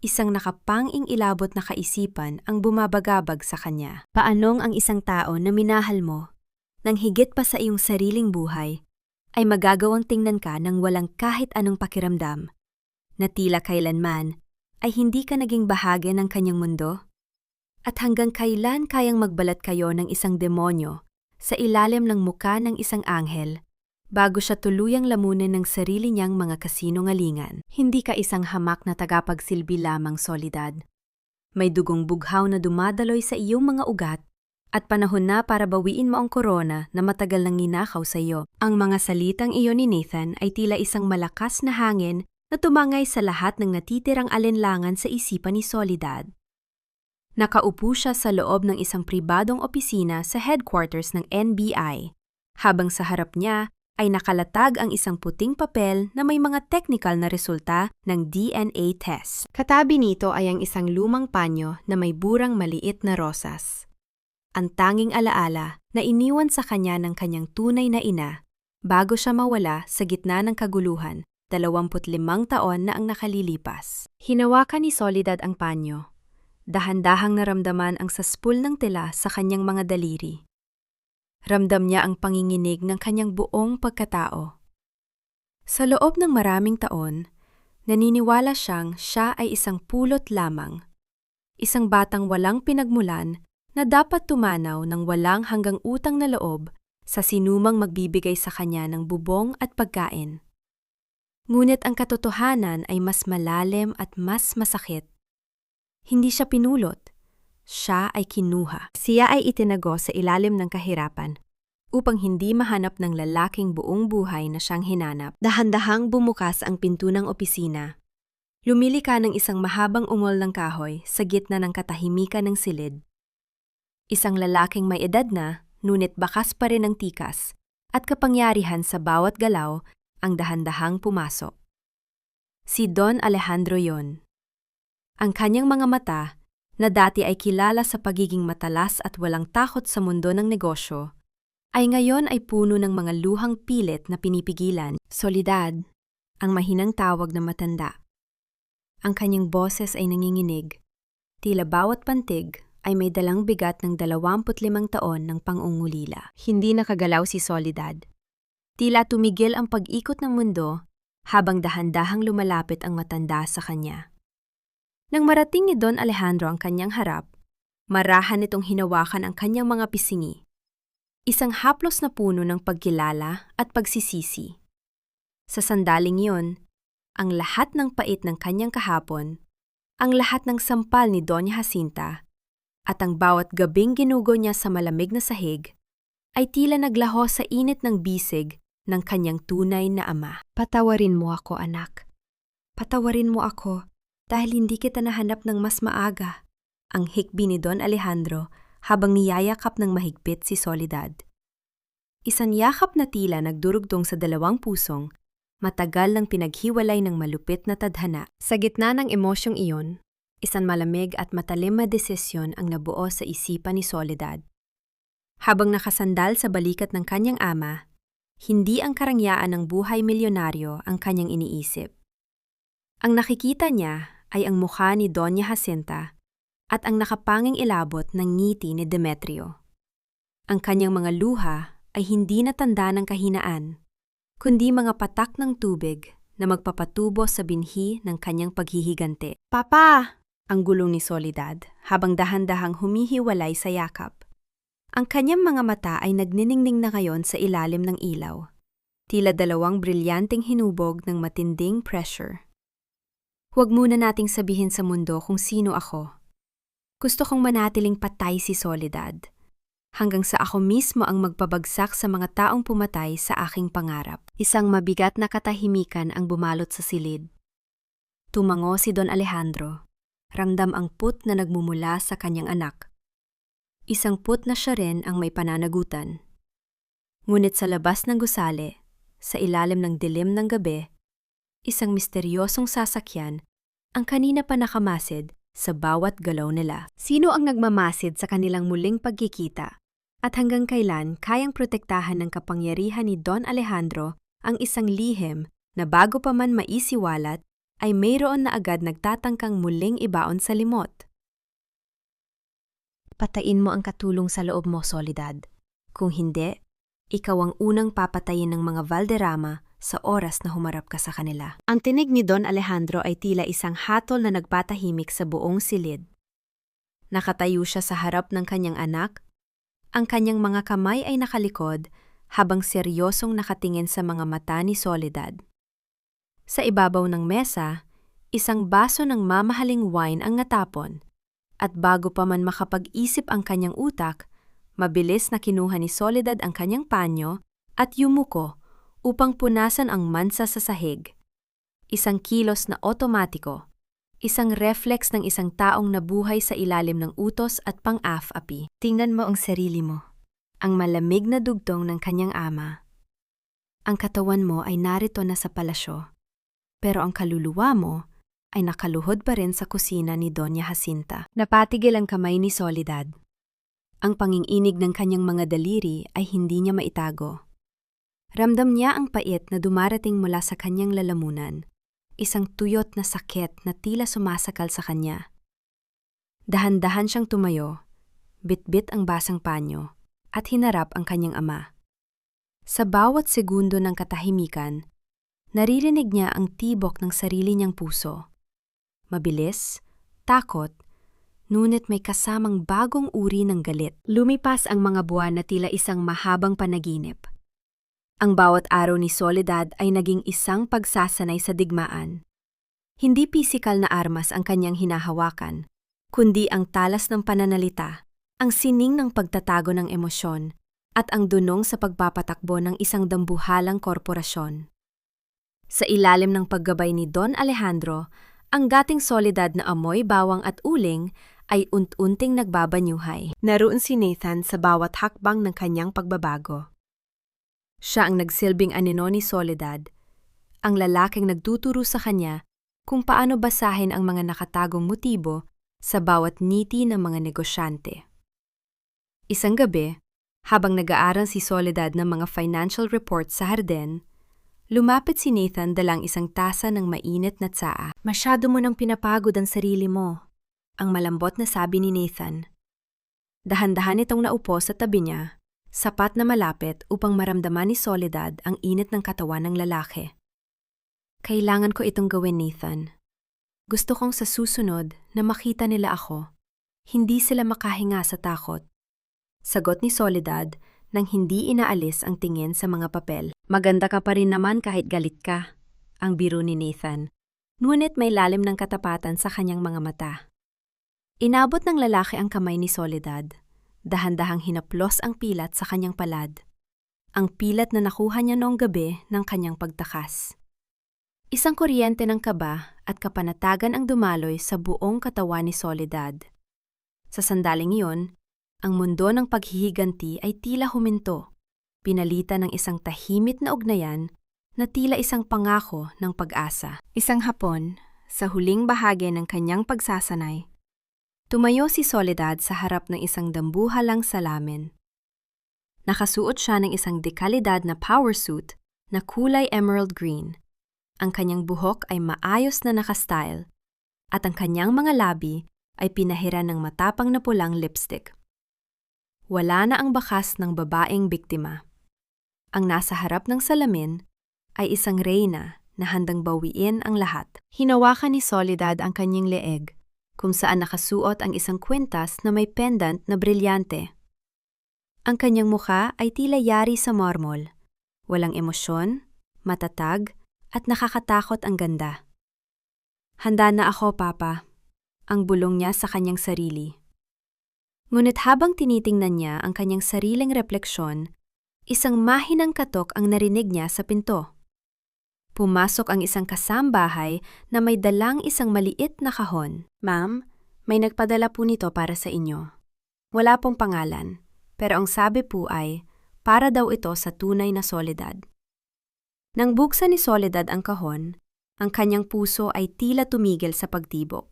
isang nakapanging ilabot na kaisipan ang bumabagabag sa kanya. Paanong ang isang tao na minahal mo, nang higit pa sa iyong sariling buhay, ay magagawang tingnan ka ng walang kahit anong pakiramdam, na tila kailanman ay hindi ka naging bahagi ng kanyang mundo? At hanggang kailan kayang magbalat kayo ng isang demonyo sa ilalim ng muka ng isang anghel bago siya tuluyang lamunin ng sarili niyang mga kasinungalingan? Hindi ka isang hamak na tagapagsilbi lamang, Soledad. May dugong bughaw na dumadaloy sa iyong mga ugat at panahon na para bawiin mo ang korona na matagal nang ninakaw sa iyo. Ang mga salitang iyon ni Nathan ay tila isang malakas na hangin na tumangay sa lahat ng natitirang alinlangan sa isipan ni Soledad. Nakaupo siya sa loob ng isang pribadong opisina sa headquarters ng NBI, habang sa harap niya ay nakalatag ang isang puting papel na may mga technical na resulta ng DNA test. Katabi nito ay ang isang lumang panyo na may burang maliit na rosas. Ang tanging alaala na iniwan sa kanya ng kanyang tunay na ina bago siya mawala sa gitna ng kaguluhan, 25 taon na ang nakalilipas. Hinawakan ni Soledad ang panyo. Dahan-dahang naramdaman ang saspul ng tela sa kanyang mga daliri. Ramdam niya ang panginginig ng kanyang buong pagkatao. Sa loob ng maraming taon, naniniwala siya ay isang pulot lamang. Isang batang walang pinagmulan na dapat tumanaw ng walang hanggang utang na loob sa sinumang magbibigay sa kanya ng bubong at pagkain. Ngunit ang katotohanan ay mas malalim at mas masakit. Hindi siya pinulot, siya ay kinuha. Siya ay itinago sa ilalim ng kahirapan upang hindi mahanap ng lalaking buong buhay na siyang hinanap. Dahan-dahang bumukas ang pinto ng opisina. Lumili ka ng isang mahabang ungol ng kahoy sa gitna ng katahimikan ng silid. Isang lalaking may edad na, ngunit bakas pa rin ang tikas at kapangyarihan sa bawat galaw ang dahan-dahang pumasok. Si Don Alejandro yon. Ang kanyang mga mata, na dati ay kilala sa pagiging matalas at walang takot sa mundo ng negosyo, ay ngayon ay puno ng mga luhang pilit na pinipigilan. Soledad, ang mahinang tawag na matanda. Ang kanyang boses ay nanginginig. Tila bawat pantig ay may dalang bigat ng 25 taon ng pangungulila. Hindi nakagalaw si Soledad. Tila tumigil ang pag-ikot ng mundo habang dahan-dahang lumalapit ang matanda sa kanya. Nang marating ni Don Alejandro ang kanyang harap, marahan nitong hinawakan ang kanyang mga pisingi. Isang haplos na puno ng pagkilala at pagsisisi. Sa sandaling iyon, ang lahat ng pait ng kanyang kahapon, ang lahat ng sampal ni Doña Jacinta, at ang bawat gabing ginugo niya sa malamig na sahig, ay tila naglaho sa init ng bisig ng kanyang tunay na ama. Patawarin mo ako, anak. Patawarin mo ako dahil hindi kita nahanap ng mas maaga, ang hikbi ni Don Alejandro habang niyayakap ng mahigpit si Soledad. Isang yakap na tila nagdurugtong sa dalawang pusong, matagal nang pinaghiwalay ng malupit na tadhana. Sa gitna ng emosyong iyon, isang malamig at matalim na desisyon ang nabuo sa isipan ni Soledad. Habang nakasandal sa balikat ng kanyang ama, hindi ang karangyaan ng buhay milyonaryo ang kanyang iniisip. Ang nakikita niya ay ang mukha ni Doña Jacinta at ang nakapanging ilabot ng ngiti ni Demetrio. Ang kanyang mga luha ay hindi natanda ng kahinaan, kundi mga patak ng tubig na magpapatubo sa binhi ng kanyang paghihiganti. Papa! Ang gulong ni Soledad habang dahan-dahang humihiwalay sa yakap. Ang kanyang mga mata ay nagniningning na ngayon sa ilalim ng ilaw. Tila dalawang brilyanteng hinubog ng matinding pressure. Huwag muna nating sabihin sa mundo kung sino ako. Gusto kong manatiling patay si Soledad, hanggang sa ako mismo ang magpabagsak sa mga taong pumatay sa aking pangarap. Isang mabigat na katahimikan ang bumalot sa silid. Tumango si Don Alejandro. Ramdam ang put na nagmumula sa kanyang anak. Isang put na siya rin ang may pananagutan. Ngunit sa labas ng gusali, sa ilalim ng dilim ng gabi, isang misteryosong sasakyan ang kanina pa nakamasid sa bawat galaw nila. Sino ang nagmamasid sa kanilang muling pagkikita? At hanggang kailan kayang protektahan ng kapangyarihan ni Don Alejandro ang isang lihim na bago pa man maisiwalat ay mayroon na agad nagtatangkang muling ibaon sa limot? Patayin mo ang katulong sa loob mo, Soledad. Kung hindi, ikaw ang unang papatayin ng mga Valderrama sa oras na humarap ka sa kanila. Ang tinig ni Don Alejandro ay tila isang hatol na nagpatahimik sa buong silid. Nakatayo siya sa harap ng kanyang anak. Ang kanyang mga kamay ay nakalikod habang seryosong nakatingin sa mga mata ni Soledad. Sa ibabaw ng mesa, isang baso ng mamahaling wine ang natapon. At bago pa man makapag-isip ang kanyang utak, mabilis na kinuha ni Soledad ang kanyang panyo at yumuko upang punasan ang mansa sa sahig. Isang kilos na otomatiko, isang reflex ng isang taong nabuhay sa ilalim ng utos at pang-af-api. Tingnan mo ang sarili mo, ang malamig na dugtong ng kanyang ama. Ang katawan mo ay narito na sa palasyo, pero ang kaluluwa mo ay nakaluhod pa rin sa kusina ni Doña Jacinta. Napatigil ang kamay ni Soledad. Ang panginginig ng kanyang mga daliri ay hindi niya maitago. Ramdam niya ang pait na dumarating mula sa kanyang lalamunan, isang tuyot na sakit na tila sumasakal sa kanya. Dahan-dahan siyang tumayo, bitbit ang basang panyo, at hinarap ang kanyang ama. Sa bawat segundo ng katahimikan, naririnig niya ang tibok ng sarili niyang puso. Mabilis, takot, ngunit may kasamang bagong uri ng galit. Lumipas ang mga buwan na tila isang mahabang panaginip. Ang bawat araw ni Soledad ay naging isang pagsasanay sa digmaan. Hindi pisikal na armas ang kanyang hinahawakan, kundi ang talas ng pananalita, ang sining ng pagtatago ng emosyon, at ang dunong sa pagpapatakbo ng isang dambuhalang korporasyon. Sa ilalim ng paggabay ni Don Alejandro, ang dating Soledad na amoy bawang at uling ay unt-unting nagbabanyuhay. Naroon si Nathan sa bawat hakbang ng kanyang pagbabago. Siya ang nagsilbing anino ni Soledad, ang lalaking nagtuturo sa kanya kung paano basahin ang mga nakatagong motibo sa bawat niti ng mga negosyante. Isang gabi, habang nag-aaral si Soledad ng mga financial reports sa hardin, lumapit si Nathan dalang isang tasa ng mainit na tsaa. Masyado mo nang pinapagod ang sarili mo, ang malambot na sabi ni Nathan. Dahan-dahan itong naupo sa tabi niya, sapat na malapit upang maramdaman ni Soledad ang init ng katawan ng lalaki. Kailangan ko itong gawin, Nathan. Gusto kong sa susunod na makita nila ako. Hindi sila makahinga sa takot. Sagot ni Soledad nang hindi inaalis ang tingin sa mga papel. Maganda ka pa rin naman kahit galit ka, ang biro ni Nathan. Ngunit may lalim ng katapatan sa kanyang mga mata. Inabot ng lalaki ang kamay ni Soledad. Dahan-dahang hinaplos ang pilat sa kanyang palad. Ang pilat na nakuha niya noong gabi ng kanyang pagtakas. Isang kuryente ng kaba at kapanatagan ang dumaloy sa buong katawan ni Soledad. Sa sandaling iyon, ang mundo ng paghihiganti ay tila huminto, pinalitan ng isang tahimik na ugnayan na tila isang pangako ng pag-asa. Isang hapon, sa huling bahagi ng kanyang pagsasanay, tumayo si Soledad sa harap ng isang dambuhalang salamin. Nakasuot siya ng isang dekalidad na power suit na kulay emerald green. Ang kanyang buhok ay maayos na nakastyle at ang kanyang mga labi ay pinahiran ng matapang na pulang lipstick. Wala na ang bakas ng babaeng biktima. Ang nasa harap ng salamin ay isang reyna na handang bawiin ang lahat. Hinawakan ni Soledad ang kanyang leeg, kung saan nakasuot ang isang kwintas na may pendant na brilyante. Ang kanyang mukha ay tila yari sa marmol. Walang emosyon, matatag, at nakakatakot ang ganda. Handa na ako, Papa. Ang bulong niya sa kanyang sarili. Ngunit habang tinitingnan niya ang kanyang sariling refleksyon, isang mahinang katok ang narinig niya sa pinto. Pumasok ang isang kasambahay na may dalang isang maliit na kahon. Ma'am, may nagpadala po nito para sa inyo. Wala pong pangalan, pero ang sabi po ay, para daw ito sa tunay na Soledad. Nang buksan ni Soledad ang kahon, ang kanyang puso ay tila tumigil sa pagtibok.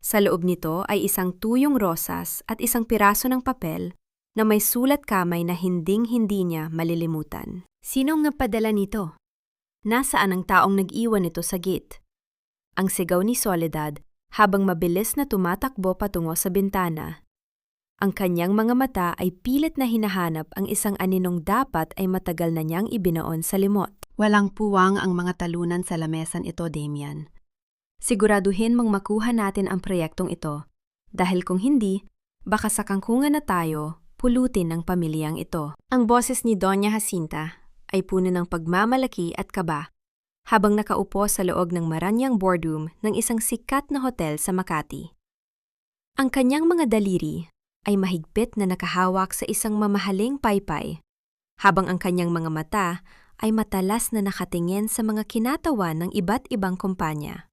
Sa loob nito ay isang tuyong rosas at isang piraso ng papel na may sulat kamay na hinding-hindi niya malilimutan. Sinong nagpadala nito? Nasaan ang taong nag-iwan nito sa gate? Ang sigaw ni Soledad habang mabilis na tumatakbo patungo sa bintana. Ang kanyang mga mata ay pilit na hinahanap ang isang aninong dapat ay matagal na niyang ibinaon sa limot. Walang puwang ang mga talunan sa lamesan ito, Damian. Siguraduhin mong makuha natin ang proyektong ito, dahil kung hindi, baka sa kangkungan na tayo, pulutin ng pamilyang ito. Ang boses ni Doña Jacinta ay puno ng pagmamalaki at kaba, habang nakaupo sa loob ng maranyang boardroom ng isang sikat na hotel sa Makati. Ang kanyang mga daliri ay mahigpit na nakahawak sa isang mamahaling paypay, habang ang kanyang mga mata ay matalas na nakatingin sa mga kinatawan ng iba't ibang kumpanya.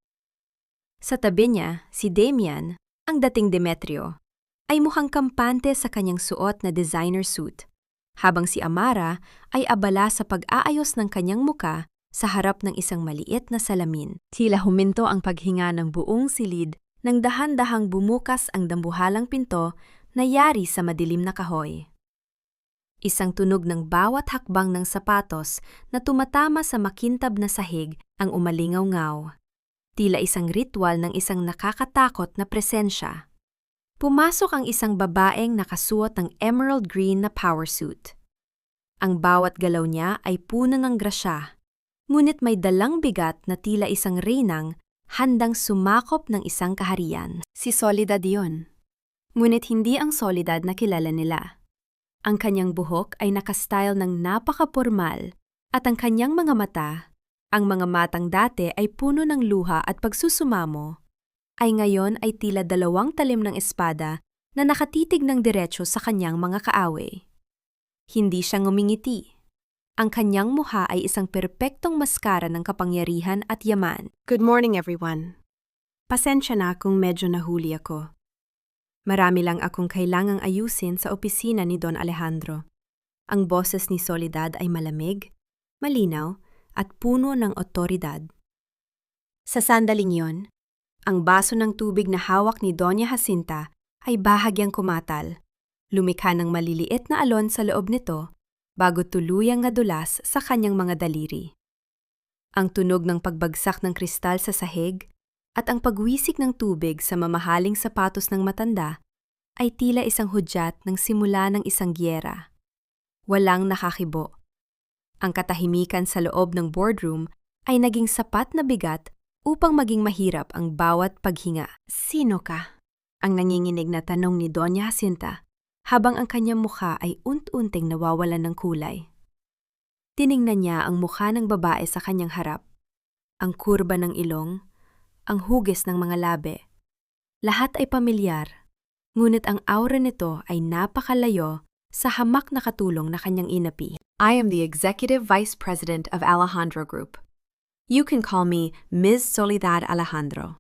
Sa tabi niya, si Damian, ang dating Demetrio, ay mukhang kampante sa kanyang suot na designer suit, habang si Amara ay abala sa pag-aayos ng kanyang muka sa harap ng isang maliit na salamin. Tila huminto ang paghinga ng buong silid nang dahan-dahang bumukas ang dambuhalang pinto na yari sa madilim na kahoy. Isang tunog ng bawat hakbang ng sapatos na tumatama sa makintab na sahig ang umalingaw-ngaw. Tila isang ritual ng isang nakakatakot na presensya. Pumasok ang isang babaeng nakasuot ng emerald green na power suit. Ang bawat galaw niya ay puno ng grasya, ngunit may dalang bigat na tila isang reynang handang sumakop ng isang kaharian. Si Soledad yun. Ngunit hindi ang Soledad na kilala nila. Ang kanyang buhok ay nakastyle ng napaka-pormal at ang kanyang mga mata, ang mga matang dati ay puno ng luha at pagsusumamo, ay ngayon ay tila dalawang talim ng espada na nakatitig ng diretso sa kanyang mga kaaway. Hindi siya ngumingiti. Ang kanyang mukha ay isang perpektong maskara ng kapangyarihan at yaman. Good morning, everyone. Pasensya na kung medyo nahuli ako. Marami lang akong kailangang ayusin sa opisina ni Don Alejandro. Ang boses ni Soledad ay malamig, malinaw, at puno ng otoridad. Sa sandaling yon, ang baso ng tubig na hawak ni Doña Jacinta ay bahagyang kumatal, lumikha ng maliliit na alon sa loob nito bago tuluyang nadulas sa kanyang mga daliri. Ang tunog ng pagbagsak ng kristal sa sahig at ang pagwisik ng tubig sa mamahaling sapatos ng matanda ay tila isang hudyat ng simula ng isang giyera. Walang nakakibo. Ang katahimikan sa loob ng boardroom ay naging sapat na bigat upang maging mahirap ang bawat paghinga. Sino ka? Ang nanginginig na tanong ni Doña Jacinta habang ang kanyang mukha ay unt-unting nawawalan ng kulay. Tiningnan niya ang mukha ng babae sa kanyang harap. Ang kurba ng ilong, ang hugis ng mga labi. Lahat ay pamilyar, ngunit ang aura nito ay napakalayo sa hamak na katulong na kanyang inapi. I am the Executive Vice President of Alejandro Group. You can call me Ms. Soledad Alejandro.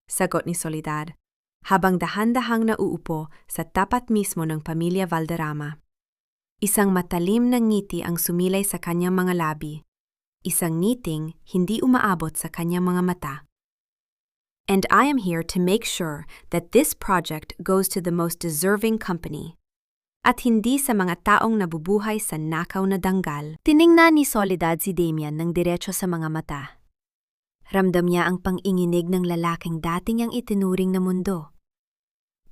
Sagot ni Soledad, habang dahan-dahang nauupo sa tapat mismo ng pamilya Valderrama. Isang matalim na ngiti ang sumilay sa kanyang mga labi. Isang ngiting hindi umaabot sa kanyang mga mata. And I am here to make sure that this project goes to the most deserving company. At hindi sa mga taong nabubuhay sa nakaw na danggal. Tiningnan ni Soledad si Damian ng diretso sa mga mata. Ramdam niya ang panginginig ng lalaking dating niyang itinuring na mundo.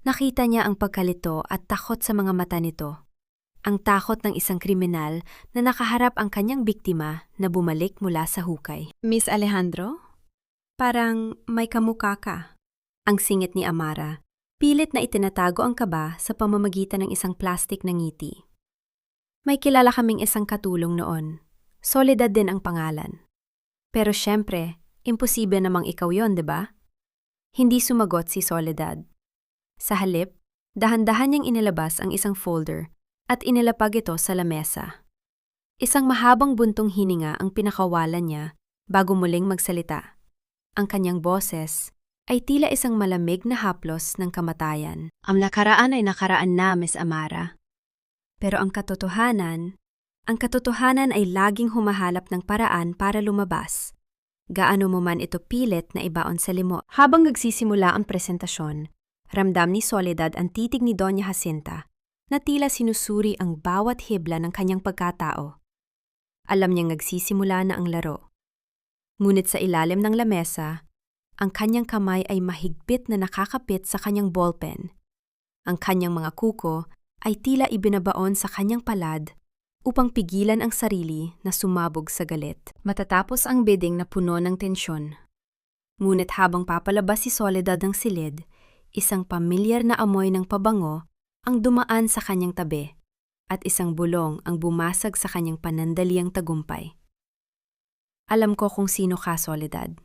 Nakita niya ang pagkalito at takot sa mga mata nito. Ang takot ng isang kriminal na nakaharap ang kanyang biktima na bumalik mula sa hukay. Miss Alejandro? Parang may kamukha ka. Ang singit ni Amara. Pilit na itinatago ang kaba sa pamamagitan ng isang plastik na ngiti. May kilala kaming isang katulong noon. Soledad din ang pangalan. Pero syempre, imposible namang ikaw yon, di ba? Hindi sumagot si Soledad. Sa halip, dahan-dahan niyang inilabas ang isang folder at inilapag ito sa lamesa. Isang mahabang buntong hininga ang pinakawalan niya bago muling magsalita. Ang kanyang boses ay tila isang malamig na haplos ng kamatayan. Ang nakaraan ay nakaraan na, Miss Amara. Pero ang katotohanan ay laging humahalap ng paraan para lumabas. Gaano mo man ito pilit na ibaon sa limot. Habang nagsisimula ang presentasyon, ramdam ni Soledad ang titig ni Doña Jacinta na tila sinusuri ang bawat hibla ng kanyang pagkatao. Alam niyang nagsisimula na ang laro. Ngunit sa ilalim ng lamesa, ang kanyang kamay ay mahigpit na nakakapit sa kanyang ballpen. Ang kanyang mga kuko ay tila ibinabaon sa kanyang palad upang pigilan ang sarili na sumabog sa galit. Matatapos ang bidding na puno ng tensyon. Ngunit habang papalabas si Soledad ng silid, isang pamilyar na amoy ng pabango ang dumaan sa kanyang tabi at isang bulong ang bumasag sa kanyang panandaliang tagumpay. Alam ko kung sino ka, Soledad,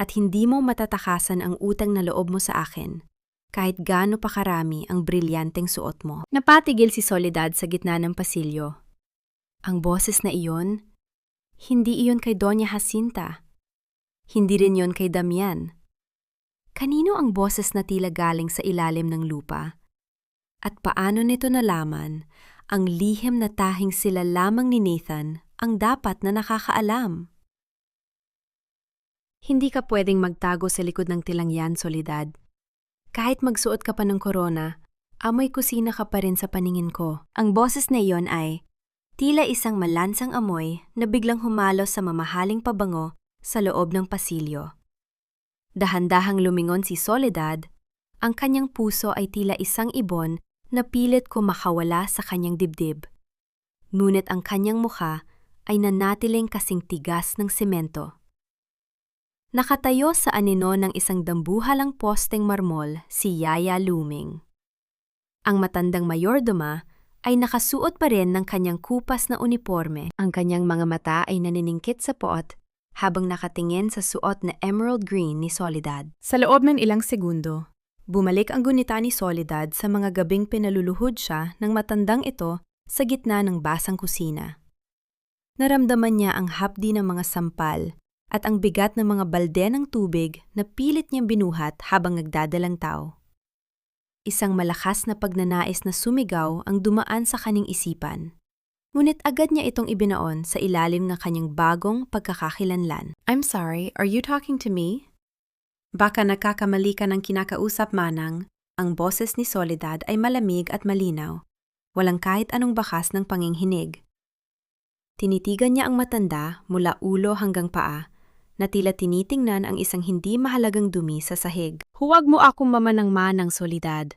at hindi mo matatakasan ang utang na loob mo sa akin, kahit gaano pa karami ang brilyanteng suot mo. Napatigil si Soledad sa gitna ng pasilyo. Ang boses na iyon, hindi iyon kay Doña Jacinta. Hindi rin iyon kay Damian. Kanino ang boses na tila galing sa ilalim ng lupa? At paano nito nalaman ang lihim na tahing sila lamang ni Nathan ang dapat na nakakaalam? Hindi ka pwedeng magtago sa likod ng tilangyan, Soledad. Kahit magsuot ka pa ng korona, amoy kusina ka pa rin sa paningin ko. Ang boses na iyon ay tila isang malansang amoy na biglang humalos sa mamahaling pabango sa loob ng pasilyo. Dahan-dahang lumingon si Soledad, ang kanyang puso ay tila isang ibon na pilit ko makawala sa kanyang dibdib. Ngunit ang kanyang mukha ay nanatiling kasing tigas ng semento. Nakatayo sa anino ng isang dambuhalang posteng marmol si Yaya Luming. Ang matandang mayordoma ay nakasuot pa rin ng kanyang kupas na uniforme. Ang kanyang mga mata ay naniningkit sa poot habang nakatingin sa suot na emerald green ni Soledad. Sa loob ng ilang segundo, bumalik ang gunita ni Soledad sa mga gabing pinaluluhod siya ng matandang ito sa gitna ng basang kusina. Naramdaman niya ang hapdi ng mga sampal at ang bigat ng mga balde ng tubig na pilit niyang binuhat habang nagdadalang tao. Isang malakas na pagnanais na sumigaw ang dumaan sa kanyang isipan. Ngunit agad niya itong ibinaon sa ilalim ng kanyang bagong pagkakakilanlan. I'm sorry, are you talking to me? Baka nagkakamali ka ng kinakausap, Manang. Ang boses ni Soledad ay malamig at malinaw. Walang kahit anong bakas ng panginghinig. Tinitigan niya ang matanda mula ulo hanggang paa, na tila tinitingnan ang isang hindi mahalagang dumi sa sahig. Huwag mo akong mamanang-manang, Soledad.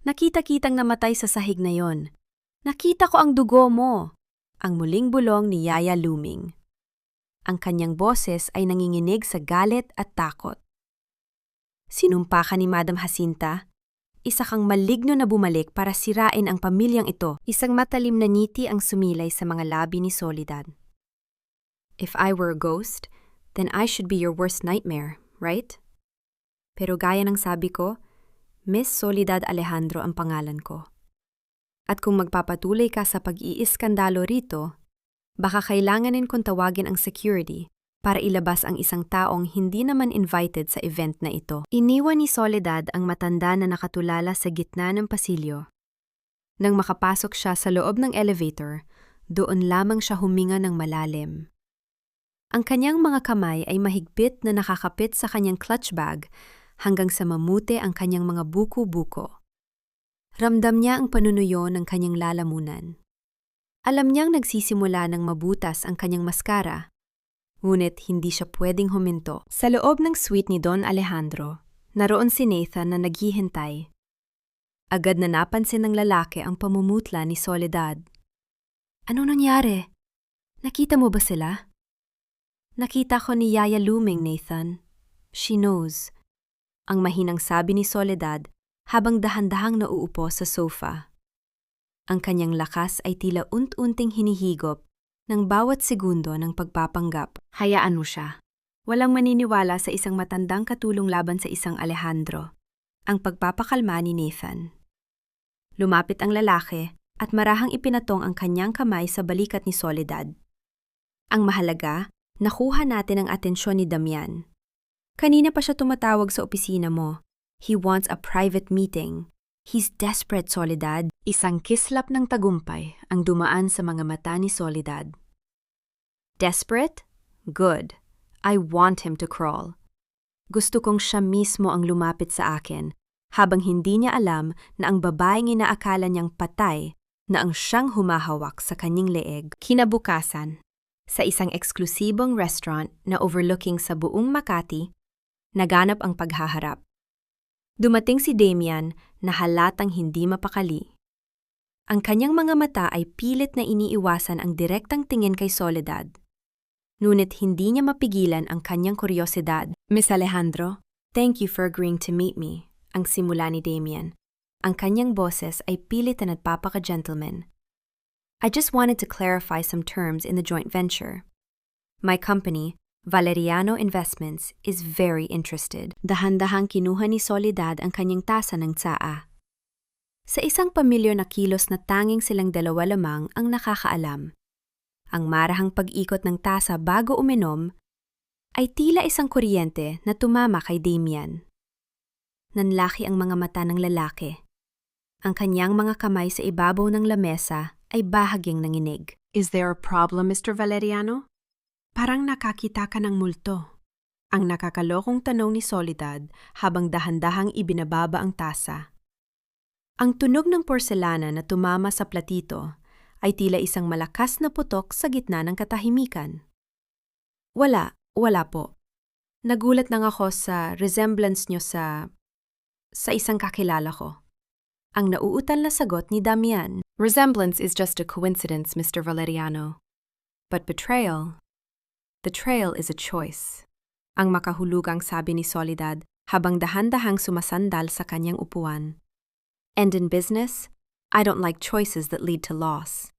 Nakita-kitang namatay sa sahig na yon. Nakita ko ang dugo mo. Ang muling bulong ni Yaya Luming. Ang kanyang boses ay nanginginig sa galit at takot. Sinumpa ka ni Madam Jacinta? Isa kang maligno na bumalik para sirain ang pamilyang ito. Isang matalim na ngiti ang sumilay sa mga labi ni Soledad. If I were a ghost, then I should be your worst nightmare, right? Pero gaya ng sabi ko, Miss Soledad Alejandro ang pangalan ko. At kung magpapatuloy ka sa pag-iiskandalo rito, baka kailanganin kong tawagin ang security para ilabas ang isang taong hindi naman invited sa event na ito. Iniwan ni Soledad ang matanda na nakatulala sa gitna ng pasilyo. Nang makapasok siya sa loob ng elevator, doon lamang siya huminga ng malalim. Ang kanyang mga kamay ay mahigpit na nakakapit sa kanyang clutch bag hanggang sa mamute ang kanyang mga buko-buko. Ramdam niya ang panunuyo ng kanyang lalamunan. Alam niyang nagsisimula ng mabutas ang kanyang maskara, ngunit hindi siya pwedeng huminto. Sa loob ng suite ni Don Alejandro, naroon si Nathan na naghihintay. Agad na napansin ng lalaki ang pamumutla ni Soledad. Ano nangyari? Nakita mo ba sila? Nakita ko ni Yaya Luming, Nathan. She knows. Ang mahinang sabi ni Soledad habang dahan-dahang nauupo sa sofa. Ang kanyang lakas ay tila unti-unting hinihigop ng bawat segundo ng pagpapanggap. Hayaan mo siya. Walang maniniwala sa isang matandang katulong laban sa isang Alejandro. Ang pagpapakalma ni Nathan. Lumapit ang lalaki at marahang ipinatong ang kanyang kamay sa balikat ni Soledad. Ang mahalaga, nakuha natin ang atensyon ni Damian. Kanina pa siya tumatawag sa opisina mo. He wants a private meeting. He's desperate, Soledad. Isang kislap ng tagumpay ang dumaan sa mga mata ni Soledad. Desperate? Good. I want him to crawl. Gusto kong siya mismo ang lumapit sa akin, habang hindi niya alam na ang babaeng inaakala niyang patay na ang siyang humahawak sa kanyang leeg. Kinabukasan, sa isang eksklusibong restaurant na overlooking sa buong Makati, naganap ang paghaharap. Dumating si Damian na halatang hindi mapakali. Ang kanyang mga mata ay pilit na iniiwasan ang direktang tingin kay Soledad. Ngunit hindi niya mapigilan ang kanyang kuryosidad. Miss Alejandro, thank you for agreeing to meet me, ang simula ni Damian. Ang kanyang boses ay pilit na nagpapaka-gentleman. I just wanted to clarify some terms in the joint venture. My company, Valeriano Investments, is very interested. Dahan-dahang kinuha ni Soledad ang kanyang tasa ng tsaa. Sa isang pamilyar na kilos na tanging silang dalawa lamang ang nakakaalam. Ang marahang pag-ikot ng tasa bago uminom ay tila isang kuryente na tumama kay Damian. Nanlaki ang mga mata ng lalaki. Ang kanyang mga kamay sa ibabaw ng lamesa ay bahagyang nanginig. Is there a problem, Mr. Valeriano? Parang nakakita ka ng multo. Ang nakakalokong tanong ni Soledad habang dahan-dahang ibinababa ang tasa. Ang tunog ng porselana na tumama sa platito ay tila isang malakas na putok sa gitna ng katahimikan. Wala po. Nagulat lang ako sa resemblance nyo sa isang kakilala ko. Ang nauutal na sagot ni Damian. Resemblance is just a coincidence, Mr. Valeriano. But betrayal is a choice. Ang makahulugang sabi ni Soledad habang dahan-dahang sumasandal sa kanyang upuan. And in business, I don't like choices that lead to loss.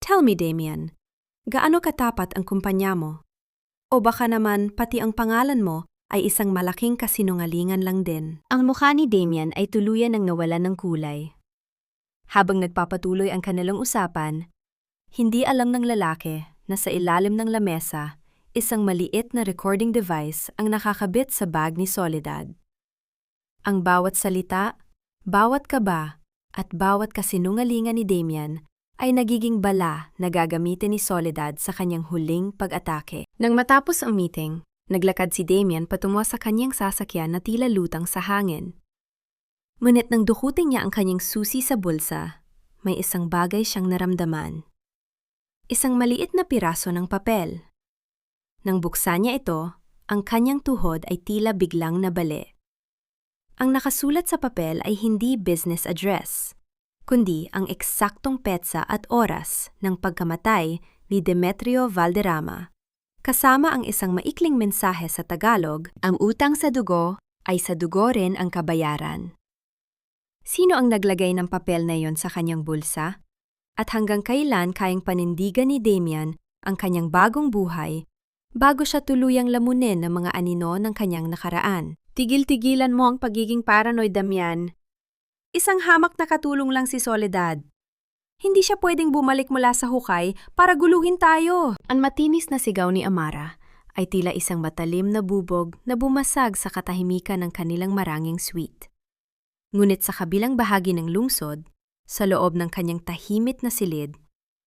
Tell me, Damian, gaano katapat ang kumpanya mo? O baka naman pati ang pangalan mo ay isang malaking kasinungalingan lang din? Ang mukha ni Damian ay tuluyan ng nawalan ng kulay. Habang nagpapatuloy ang kanilang usapan, hindi alam ng lalaki na sa ilalim ng lamesa, isang maliit na recording device ang nakakabit sa bag ni Soledad. Ang bawat salita, bawat kaba, at bawat kasinungalingan ni Damian ay nagiging bala na gagamitin ni Soledad sa kanyang huling pag-atake. Nang matapos ang meeting, naglakad si Damian patungo sa kanyang sasakyan na tila lutang sa hangin. Ngunit nang dukutin niya ang kanyang susi sa bulsa, may isang bagay siyang naramdaman. Isang maliit na piraso ng papel. Nang buksan niya ito, ang kanyang tuhod ay tila biglang nabali. Ang nakasulat sa papel ay hindi business address, kundi ang eksaktong petsa at oras ng pagkamatay ni Demetrio Valderrama. Kasama ang isang maikling mensahe sa Tagalog, ang utang sa dugo ay sa dugo rin ang kabayaran. Sino ang naglagay ng papel na iyon sa kanyang bulsa? At hanggang kailan kayang panindigan ni Damian ang kanyang bagong buhay bago siya tuluyang lamunin ng mga anino ng kanyang nakaraan? Tigil-tigilan mo ang pagiging paranoid, Damian. Isang hamak na katulong lang si Soledad. Hindi siya pwedeng bumalik mula sa hukay para guluhin tayo. Ang matinis na sigaw ni Amara ay tila isang matalim na bubog na bumasag sa katahimikan ng kanilang maranging suite. Ngunit sa kabilang bahagi ng lungsod, sa loob ng kanyang tahimit na silid,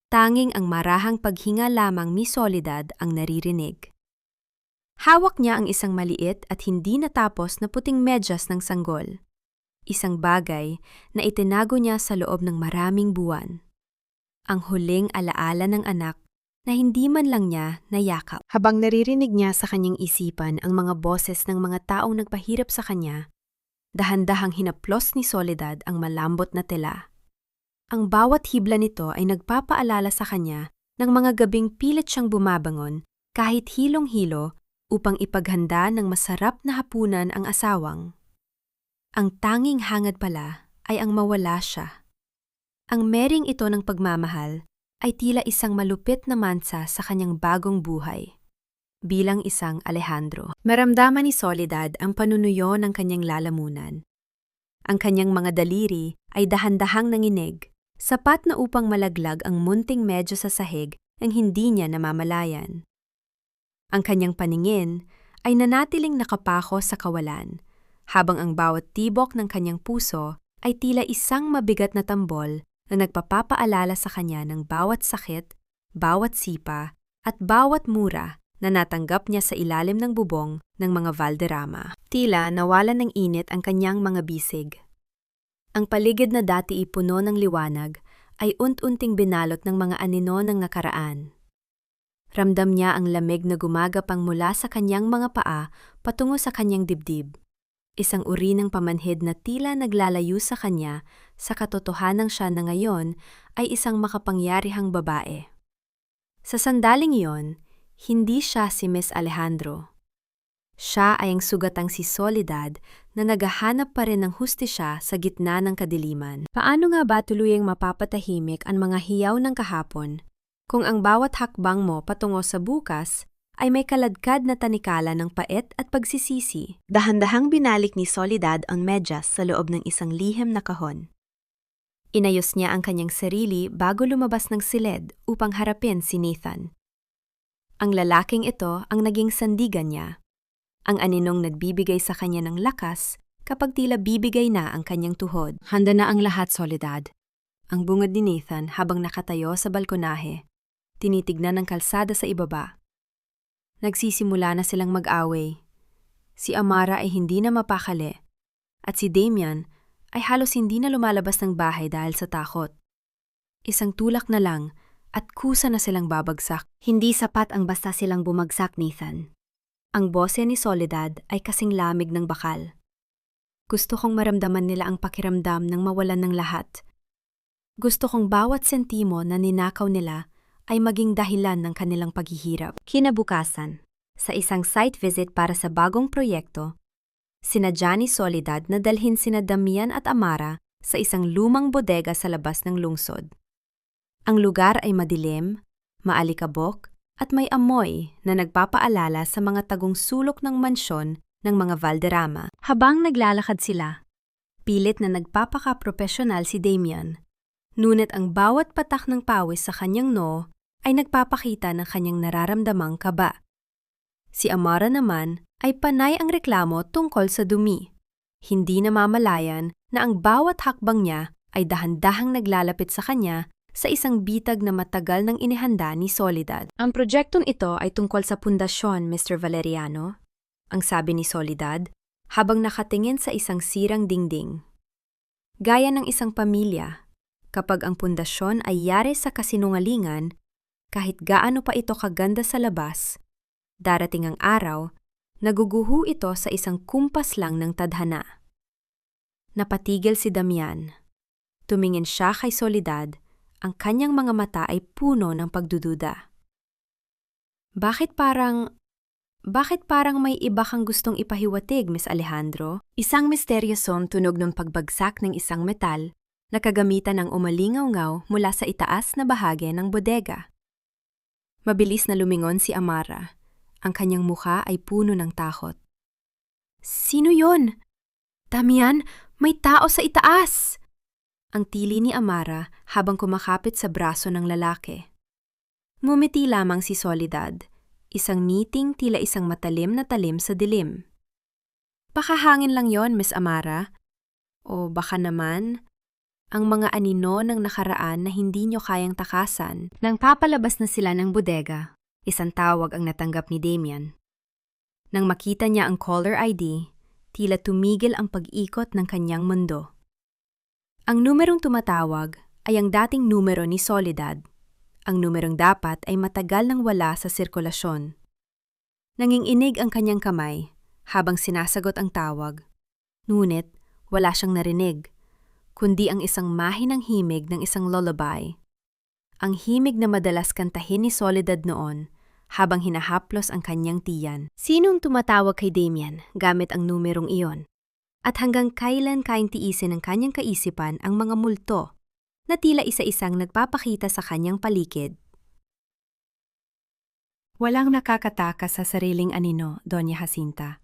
tanging ang marahang paghinga lamang ni Soledad ang naririnig. Hawak niya ang isang maliit at hindi natapos na puting medyas ng sanggol. Isang bagay na itinago niya sa loob ng maraming buwan. Ang huling alaala ng anak na hindi man lang niya nayakap. Habang naririnig niya sa kanyang isipan ang mga boses ng mga taong nagpahirap sa kanya, dahan-dahang hinaplos ni Soledad ang malambot na tela. Ang bawat hibla nito ay nagpapaalala sa kanya ng mga gabing pilit siyang bumabangon kahit hilong-hilo upang ipaghanda ng masarap na hapunan ang asawang. Ang tanging hangad pala ay ang mawala siya. Ang mering ito ng pagmamahal ay tila isang malupit na mansa sa kanyang bagong buhay. bilang isang Alejandro. Maramdaman ni Soledad ang panunuyo ng kanyang lalamunan. Ang kanyang mga daliri ay dahan-dahang nanginig, sapat na upang malaglag ang munting medyo sa sahig ang hindi niya namamalayan. Ang kanyang paningin ay nanatiling nakapako sa kawalan, habang ang bawat tibok ng kanyang puso ay tila isang mabigat na tambol na nagpapaalala sa kanya ng bawat sakit, bawat sipa, at bawat mura na natanggap niya sa ilalim ng bubong ng mga Valderrama. Tila nawalan ng init ang kanyang mga bisig. Ang paligid na dati ipuno ng liwanag ay unt-unting binalot ng mga anino ng nakaraan. Ramdam niya ang lamig na gumagapang mula sa kanyang mga paa patungo sa kanyang dibdib. Isang uri ng pamanhid na tila naglalayo sa kanya sa katotohanang siya na ngayon ay isang makapangyarihang babae. Sa sandaling iyon, hindi siya si Miss Alejandro. Siya ay ang sugatang si Soledad na naghahanap pa rin ng hustisya sa gitna ng kadiliman. Paano nga ba tuluyang mapapatahimik ang mga hiyaw ng kahapon kung ang bawat hakbang mo patungo sa bukas ay may kaladkad na tanikala ng pait at pagsisisi? Dahan-dahang binalik ni Soledad ang medyas sa loob ng isang lihim na kahon. Inayos niya ang kanyang sarili bago lumabas ng silid upang harapin si Nathan. Ang lalaking ito ang naging sandigan niya. Ang aninong nagbibigay sa kanya ng lakas kapag tila bibigay na ang kanyang tuhod. Handa na ang lahat, Soledad. Ang bungad ni Nathan habang nakatayo sa balkonahe. Tinitignan ang kalsada sa ibaba. Nagsisimula na silang mag-away. Si Amara ay hindi na mapakali at si Damian ay halos hindi na lumalabas ng bahay dahil sa takot. Isang tulak na lang at kusa na silang babagsak. Hindi sapat ang basta silang bumagsak, Nathan. Ang bose ni Soledad ay kasing lamig ng bakal. Gusto kong maramdaman nila ang pakiramdam ng mawalan ng lahat. Gusto kong bawat sentimo na ninakaw nila ay maging dahilan ng kanilang paghihirap. Kinabukasan, sa isang site visit para sa bagong proyekto, sinadya ni Soledad na dalhin sina Damian at Amara sa isang lumang bodega sa labas ng lungsod. Ang lugar ay madilim, maalikabok, at may amoy na nagpapaalala sa mga tagong sulok ng mansyon ng mga Valderrama. Habang naglalakad sila, pilit na nagpapaka-profesional si Damian. Ngunit ang bawat patak ng pawis sa kanyang noo ay nagpapakita ng kanyang nararamdamang kaba. Si Amara naman ay panay ang reklamo tungkol sa dumi. Hindi namamalayan na ang bawat hakbang niya ay dahan-dahang naglalapit sa kanya sa isang bitag na matagal nang inihanda ni Soledad. Ang proyektong ito ay tungkol sa pundasyon, Mr. Valeriano, ang sabi ni Soledad habang nakatingin sa isang sirang dingding. Gaya ng isang pamilya, kapag ang pundasyon ay yari sa kasinungalingan, kahit gaano pa ito kaganda sa labas, darating ang araw, naguguho ito sa isang kumpas lang ng tadhana. Napatigil si Damian. Tumingin siya kay Soledad, ang kanyang mga mata ay puno ng pagdududa. Bakit parang may iba kang gustong ipahiwatig, Miss Alejandro? Isang misteryosong tunog ng pagbagsak ng isang metal na kagamitan ng umalingaw-ngaw mula sa itaas na bahagi ng bodega. Mabilis na lumingon si Amara. Ang kanyang mukha ay puno ng takot. Sino yon? Damian, may tao sa itaas! Ang tili ni Amara habang kumakapit sa braso ng lalaki. Ngumiti lamang si Soledad, isang ngiting tila isang matalim na talim sa dilim. Baka hangin lang yon, Miss Amara. O baka naman ang mga anino ng nakaraan na hindi nyo kayang takasan. Nang papalabas na sila ng bodega, isang tawag ang natanggap ni Damian. Nang makita niya ang caller ID, tila tumigil ang pag-ikot ng kanyang mundo. Ang numerong tumatawag ay ang dating numero ni Soledad. Ang numerong dapat ay matagal nang wala sa sirkulasyon. Nanginginig ang kanyang kamay habang sinasagot ang tawag. Ngunit wala siyang narinig, kundi ang isang mahinang himig ng isang lullaby. Ang himig na madalas kantahin ni Soledad noon habang hinahaplos ang kanyang tiyan. Sinong tumatawag kay Damian gamit ang numerong iyon? At hanggang kailan kayang tiisin ng kanyang kaisipan ang mga multo na tila isa-isang nagpapakita sa kanyang paligid? Walang nakakatakas sa sariling anino, Doña Jacinta.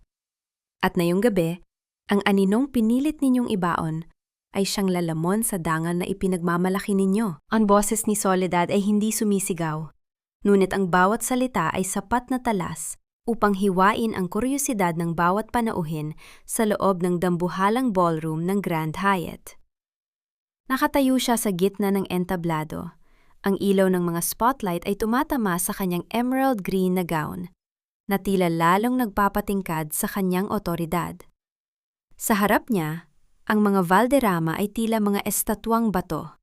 At ngayong gabi, ang aninong pinilit ninyong ibaon ay siyang lalamon sa dangal na ipinagmamalaki ninyo. Ang boses ni Soledad ay hindi sumisigaw, ngunit ang bawat salita ay sapat na talas upang hiwain ang kuryosidad ng bawat panauhin sa loob ng dambuhalang ballroom ng Grand Hyatt. Nakatayo siya sa gitna ng entablado. Ang ilaw ng mga spotlight ay tumatama sa kanyang emerald green na gown, na tila lalong nagpapatingkad sa kanyang otoridad. Sa harap niya, ang mga Valderrama ay tila mga estatwang bato,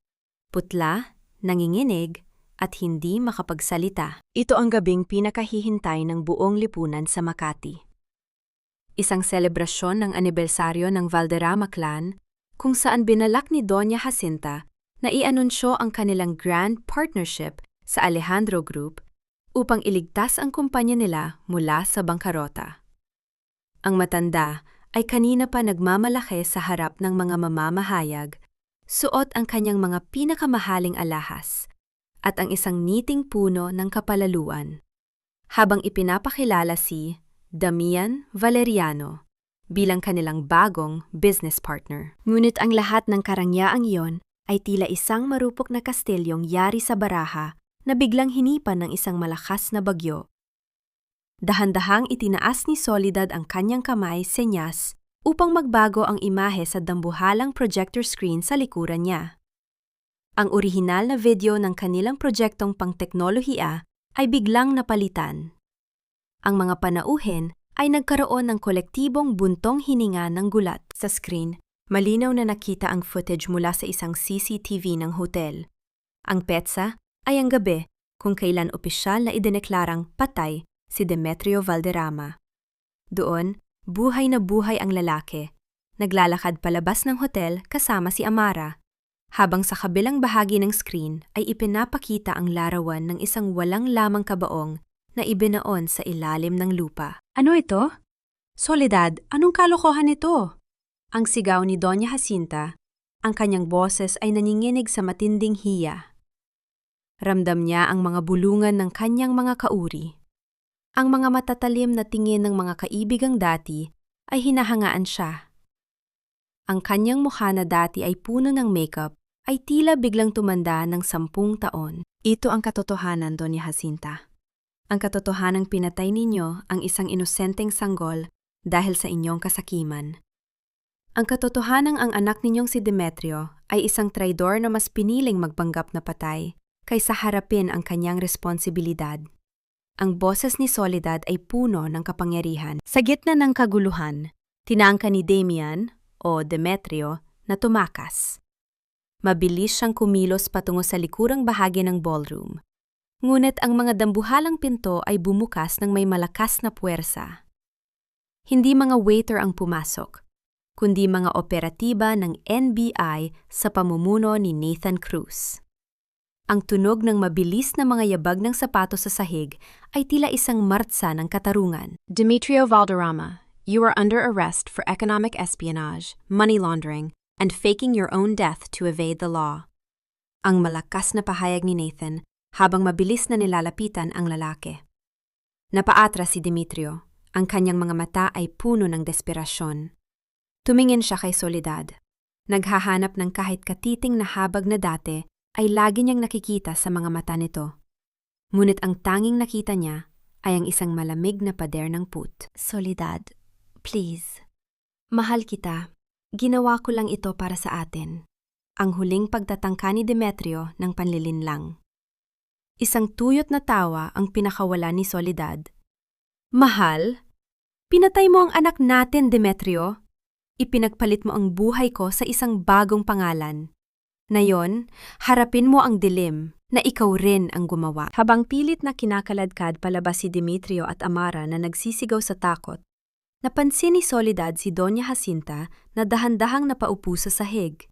putla, nanginginig, at hindi makapagsalita. Ito ang gabing pinakahihintay ng buong lipunan sa Makati. Isang selebrasyon ng anibersaryo ng Valderrama clan kung saan binalak ni Doña Jacinta na i-anunsyo ang kanilang grand partnership sa Alejandro Group upang iligtas ang kumpanya nila mula sa bangkarota. Ang matanda ay kanina pa nagmamalaki sa harap ng mga mamamahayag, suot ang kanyang mga pinakamahaling alahas at ang isang niting puno ng kapalaluan, habang ipinapakilala si Damian Valeriano bilang kanilang bagong business partner. Ngunit ang lahat ng karangyaang iyon ay tila isang marupok na kastilyong yari sa baraha na biglang hinipan ng isang malakas na bagyo. Dahan-dahang itinaas ni Soledad ang kanyang kamay, senyas, upang magbago ang imahe sa dambuhalang projector screen sa likuran niya. Ang orihinal na video ng kanilang proyektong pangteknolohiya ay biglang napalitan. Ang mga panauhin ay nagkaroon ng kolektibong buntong hininga ng gulat. Sa screen, malinaw na nakita ang footage mula sa isang CCTV ng hotel. Ang petsa ay ang gabi kung kailan opisyal na idineklarang patay si Demetrio Valderrama. Doon, buhay na buhay ang lalaki. Naglalakad palabas ng hotel kasama si Amara, habang sa kabilang bahagi ng screen ay ipinapakita ang larawan ng isang walang lamang kabaong na ibinaon sa ilalim ng lupa. Ano ito? Soledad, anong kalokohan ito? Ang sigaw ni Doña Jacinta, ang kanyang boses ay nanginginig sa matinding hiya. Ramdam niya ang mga bulungan ng kanyang mga kauri. Ang mga matatalim na tingin ng mga kaibigang dati ay hinahangaan siya. Ang kanyang mukha na dati ay puno ng makeup ay tila biglang tumanda ng 10 taon. Ito ang katotohanan, Doña Jacinta. Ang katotohanang pinatay ninyo ang isang inosenteng sanggol dahil sa inyong kasakiman. Ang katotohanang ang anak ninyong si Demetrio ay isang traidor na mas piniling magpanggap na patay kaysa harapin ang kanyang responsibilidad. Ang boses ni Soledad ay puno ng kapangyarihan. Sa gitna ng kaguluhan, tinangka ni Damian o Demetrio na tumakas. Mabilis siyang kumilos patungo sa likurang bahagi ng ballroom. Ngunit ang mga dambuhalang pinto ay bumukas ng may malakas na puwersa. Hindi mga waiter ang pumasok, kundi mga operatiba ng NBI sa pamumuno ni Nathan Cruz. Ang tunog ng mabilis na mga yabag ng sapatos sa sahig ay tila isang martsa ng katarungan. Demetrio Valderrama, you are under arrest for economic espionage, money laundering, and faking your own death to evade the law. Ang malakas na pahayag ni Nathan habang mabilis na nilalapitan ang lalaki. Napaatras si Demetrio. Ang kanyang mga mata ay puno ng desperasyon. Tumingin siya kay Soledad. Naghahanap ng kahit katiting na habag na dati ay lagi niyang nakikita sa mga mata nito. Ngunit ang tanging nakita niya ay ang isang malamig na pader ng put. Soledad, please. Mahal kita. Ginawa ko lang ito para sa atin. Ang huling pagtatangka ni Demetrio ng panlilinlang. Isang tuyot na tawa ang pinakawala ni Soledad. Mahal? Pinatay mo ang anak natin, Demetrio. Ipinagpalit mo ang buhay ko sa isang bagong pangalan. Ngayon, harapin mo ang dilim na ikaw rin ang gumawa. Habang pilit na kinakaladkad palabas si Demetrio at Amara na nagsisigaw sa takot, napansin ni Soledad si Doña Jacinta na dahan-dahang napaupo sa sahig.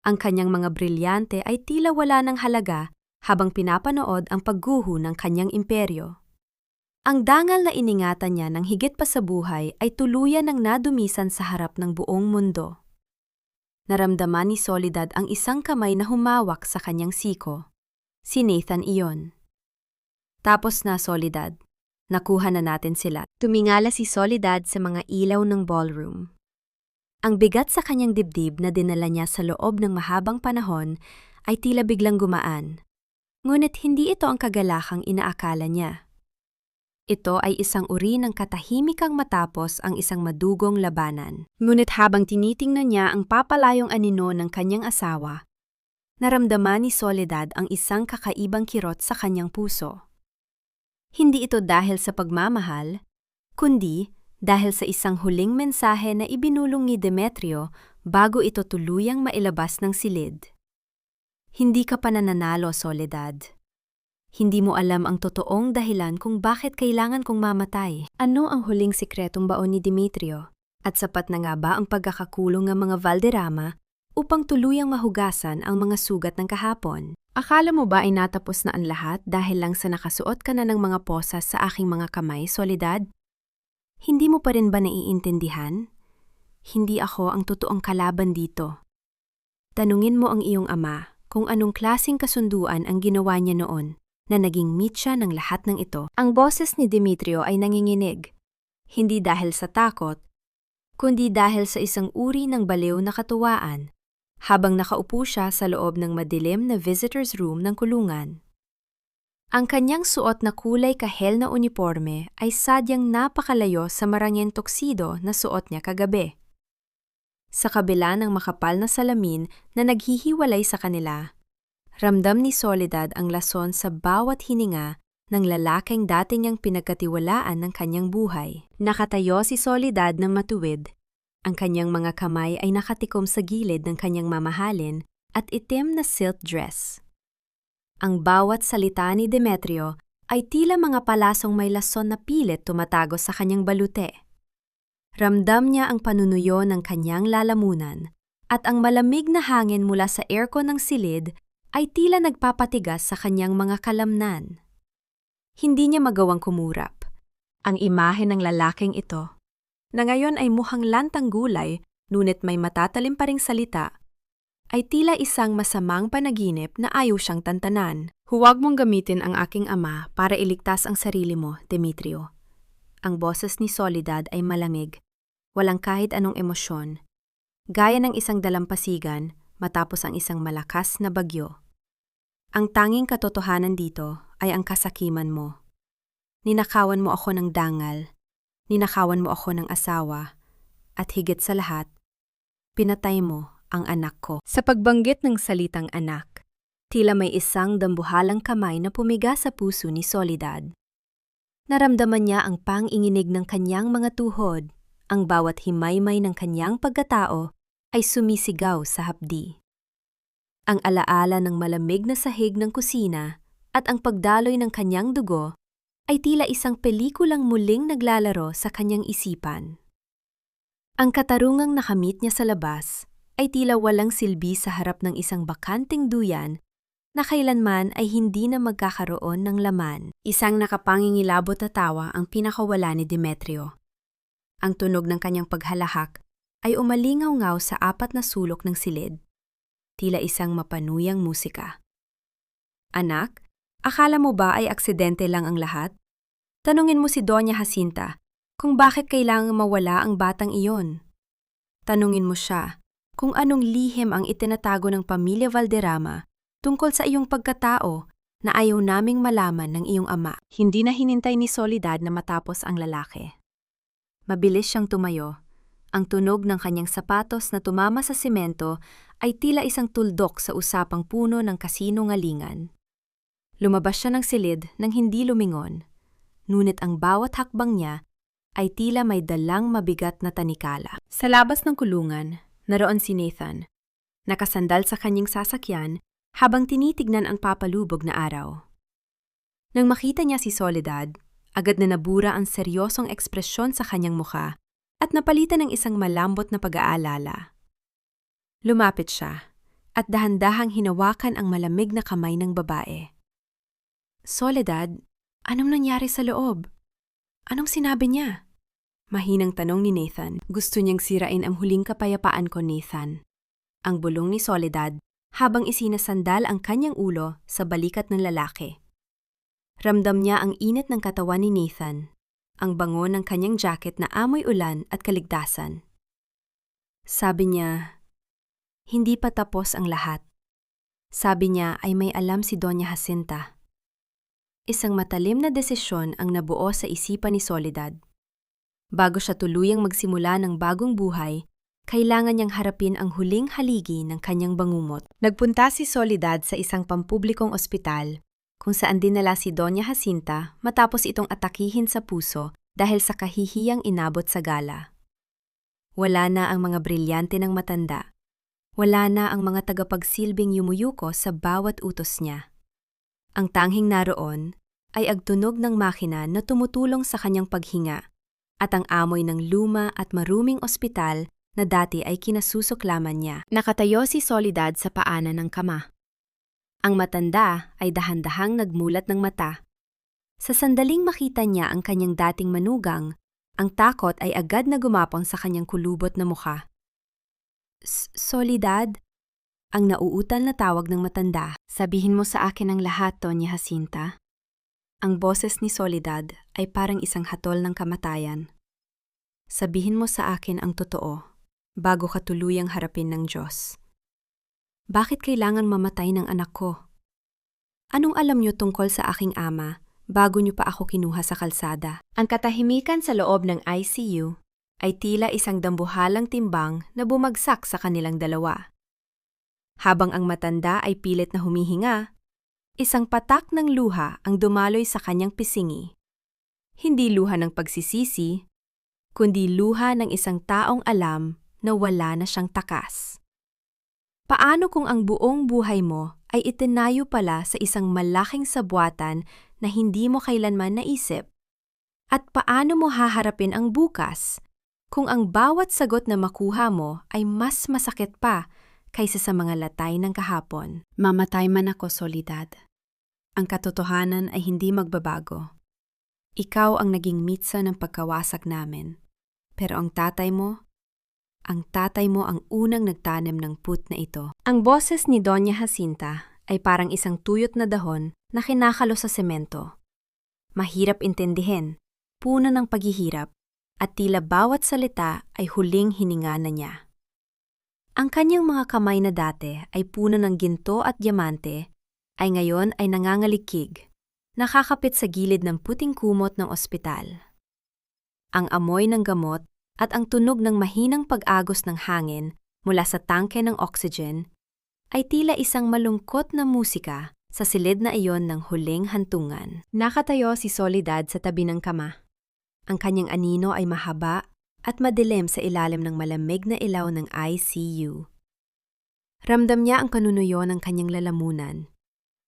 Ang kanyang mga brilyante ay tila wala ng halaga habang pinapanood ang pagguho ng kanyang imperyo. Ang dangal na iningatan niya ng higit pa sa buhay ay tuluyan ng nadumisan sa harap ng buong mundo. Naramdaman ni Soledad ang isang kamay na humawak sa kanyang siko. Si Nathan iyon. Tapos na, Soledad. Nakuha na natin sila. Tumingala si Soledad sa mga ilaw ng ballroom. Ang bigat sa kanyang dibdib na dinala niya sa loob ng mahabang panahon ay tila biglang gumaan. Ngunit hindi ito ang kagalakang inaakala niya. Ito ay isang uri ng katahimikang matapos ang isang madugong labanan. Ngunit habang tinitingnan niya ang papalayong anino ng kanyang asawa, naramdaman ni Soledad ang isang kakaibang kirot sa kanyang puso. Hindi ito dahil sa pagmamahal, kundi dahil sa isang huling mensahe na ibinulong ni Demetrio bago ito tuluyang mailabas ng silid. Hindi ka pa nananalo, Soledad. Hindi mo alam ang totoong dahilan kung bakit kailangan kong mamatay. Ano ang huling sikretong baon ni Demetrio? At sapat na nga ba ang pagkakakulong ng mga Valderrama upang tuluyang mahugasan ang mga sugat ng kahapon? Akala mo ba ay natapos na ang lahat dahil lang sa nakasuot ka na ng mga posas sa aking mga kamay, Soledad? Hindi mo pa rin ba naiintindihan? Hindi ako ang totoong kalaban dito. Tanungin mo ang iyong ama kung anong klaseng kasunduan ang ginawa niya noon na naging mitya ng lahat ng ito. Ang boses ni Demetrio ay nanginginig, hindi dahil sa takot, kundi dahil sa isang uri ng baliw na katuwaan habang nakaupo siya sa loob ng madilim na visitor's room ng kulungan. Ang kanyang suot na kulay kahel na uniforme ay sadyang napakalayo sa marangyang tuxedo na suot niya kagabi. Sa kabila ng makapal na salamin na naghihiwalay sa kanila, ramdam ni Soledad ang lason sa bawat hininga ng lalaking dati niyang pinagkatiwalaan ng kanyang buhay. Nakatayo si Soledad ng matuwid. Ang kanyang mga kamay ay nakatikom sa gilid ng kanyang mamahalin at itim na silk dress. Ang bawat salita ni Demetrio ay tila mga palasong may lason na pilit tumatago sa kanyang balute. Ramdam niya ang panunuyo ng kanyang lalamunan at ang malamig na hangin mula sa aircon ng silid ay tila nagpapatigas sa kanyang mga kalamnan. Hindi niya magawang kumurap. Ang imahe ng lalaking ito, na ngayon ay mukhang lantang gulay, ngunit may matatalim pa ring salita, ay tila isang masamang panaginip na ayaw siyang tantanan. Huwag mong gamitin ang aking ama para iligtas ang sarili mo, Demetrio. Ang boses ni Soledad ay malamig, walang kahit anong emosyon, gaya ng isang dalampasigan matapos ang isang malakas na bagyo. Ang tanging katotohanan dito ay ang kasakiman mo. Ninakawan mo ako ng dangal, ninakawan mo ako ng asawa, at higit sa lahat, pinatay mo ang anak ko. Sa pagbanggit ng salitang anak, tila may isang dambuhalang kamay na pumiga sa puso ni Soledad. Naramdaman niya ang pang-inginig ng kanyang mga tuhod, ang bawat himaymay ng kanyang pagkatao ay sumisigaw sa hapdi. Ang alaala ng malamig na sahig ng kusina at ang pagdaloy ng kanyang dugo ay tila isang pelikulang muling naglalaro sa kanyang isipan. Ang katarungang nakamit niya sa labas ay tila walang silbi sa harap ng isang bakanting duyan na kailanman ay hindi na magkakaroon ng laman. Isang nakapangingilabot na tawa ang pinakawala ni Demetrio. Ang tunog ng kanyang paghalahak ay umalingaw-ngaw sa apat na sulok ng silid, tila isang mapanuyang musika. Anak, akala mo ba ay aksidente lang ang lahat? Tanungin mo si Doña Jacinta kung bakit kailangang mawala ang batang iyon. Tanungin mo siya kung anong lihim ang itinatago ng pamilya Valderrama tungkol sa iyong pagkatao na ayaw naming malaman ng iyong ama. Hindi na hinintay ni Soledad na matapos ang lalaki. Mabilis siyang tumayo. Ang tunog ng kanyang sapatos na tumama sa simento ay tila isang tuldok sa usapang puno ng kasinungalingan. Lumabas siya ng silid nang hindi lumingon, ngunit ang bawat hakbang niya ay tila may dalang mabigat na tanikala. Sa labas ng kulungan, naroon si Nathan, nakasandal sa kanyang sasakyan habang tinitignan ang papalubog na araw. Nang makita niya si Soledad, agad na nabura ang seryosong ekspresyon sa kanyang mukha at napalitan ng isang malambot na pag-aalala. Lumapit siya at dahan-dahang hinawakan ang malamig na kamay ng babae. Soledad, anong nangyari sa loob? Anong sinabi niya? Mahinang tanong ni Nathan. Gusto niyang sirain ang huling kapayapaan ko, Nathan. Ang bulong ni Soledad habang isinasandal ang kanyang ulo sa balikat ng lalaki. Ramdam niya ang init ng katawan ni Nathan, ang bango ng kanyang jacket na amoy ulan at kaligtasan. Sabi niya, hindi pa tapos ang lahat. Sabi niya ay may alam si Doña Jacinta. Isang matalim na desisyon ang nabuo sa isipan ni Soledad. Bago siya tuluyang magsimula ng bagong buhay, kailangan niyang harapin ang huling haligi ng kanyang bangumot. Nagpunta si Soledad sa isang pampublikong ospital, kung saan dinala si Doña Jacinta matapos itong atakihin sa puso dahil sa kahihiyang inabot sa gala. Wala na ang mga brilyante ng matanda. Wala na ang mga tagapagsilbing yumuyuko sa bawat utos niya. Ang tanghing naroon ay agtunog ng makina na tumutulong sa kanyang paghinga at ang amoy ng luma at maruming ospital na dati ay kinasusuklaman niya. Nakatayo si Soledad sa paanan ng kama. Ang matanda ay dahan-dahang nagmulat ng mata. Sa sandaling makita niya ang kanyang dating manugang, ang takot ay agad na gumapang sa kanyang kulubot na mukha. Soledad? Ang nauutal na tawag ng matanda. Sabihin mo sa akin ang lahat, Doña Jacinta. Ang boses ni Soledad ay parang isang hatol ng kamatayan. Sabihin mo sa akin ang totoo, bago ka tuluyang harapin ng Diyos. Bakit kailangan mamatay ng anak ko? Anong alam niyo tungkol sa aking ama bago niyo pa ako kinuha sa kalsada? Ang katahimikan sa loob ng ICU ay tila isang dambuhalang timbang na bumagsak sa kanilang dalawa. Habang ang matanda ay pilit na humihinga, isang patak ng luha ang dumaloy sa kanyang pisingi. Hindi luha ng pagsisisi, kundi luha ng isang taong alam na wala na siyang takas. Paano kung ang buong buhay mo ay itinayo pala sa isang malaking sabwatan na hindi mo kailanman naisip? At paano mo haharapin ang bukas kung ang bawat sagot na makuha mo ay mas masakit pa kaysa sa mga latay ng kahapon? Mamatay man ako, Soledad. Ang katotohanan ay hindi magbabago. Ikaw ang naging mitsa ng pagkawasak namin. Pero ang tatay mo ang unang nagtanim ng put na ito. Ang boses ni Doña Jacinta ay parang isang tuyot na dahon na kinakalo sa semento. Mahirap intindihin, puno ng paghihirap, at tila bawat salita ay huling hininga na niya. Ang kanyang mga kamay na dati ay puno ng ginto at diamante, ay ngayon ay nangangalikig, nakakapit sa gilid ng puting kumot ng ospital. Ang amoy ng gamot at ang tunog ng mahinang pag-agos ng hangin mula sa tangke ng oxygen ay tila isang malungkot na musika sa silid na iyon ng huling hantungan. Nakatayo si Soledad sa tabi ng kama. Ang kanyang anino ay mahaba at madilim sa ilalim ng malamig na ilaw ng ICU. Ramdam niya ang kanunuyo ng kanyang lalamunan.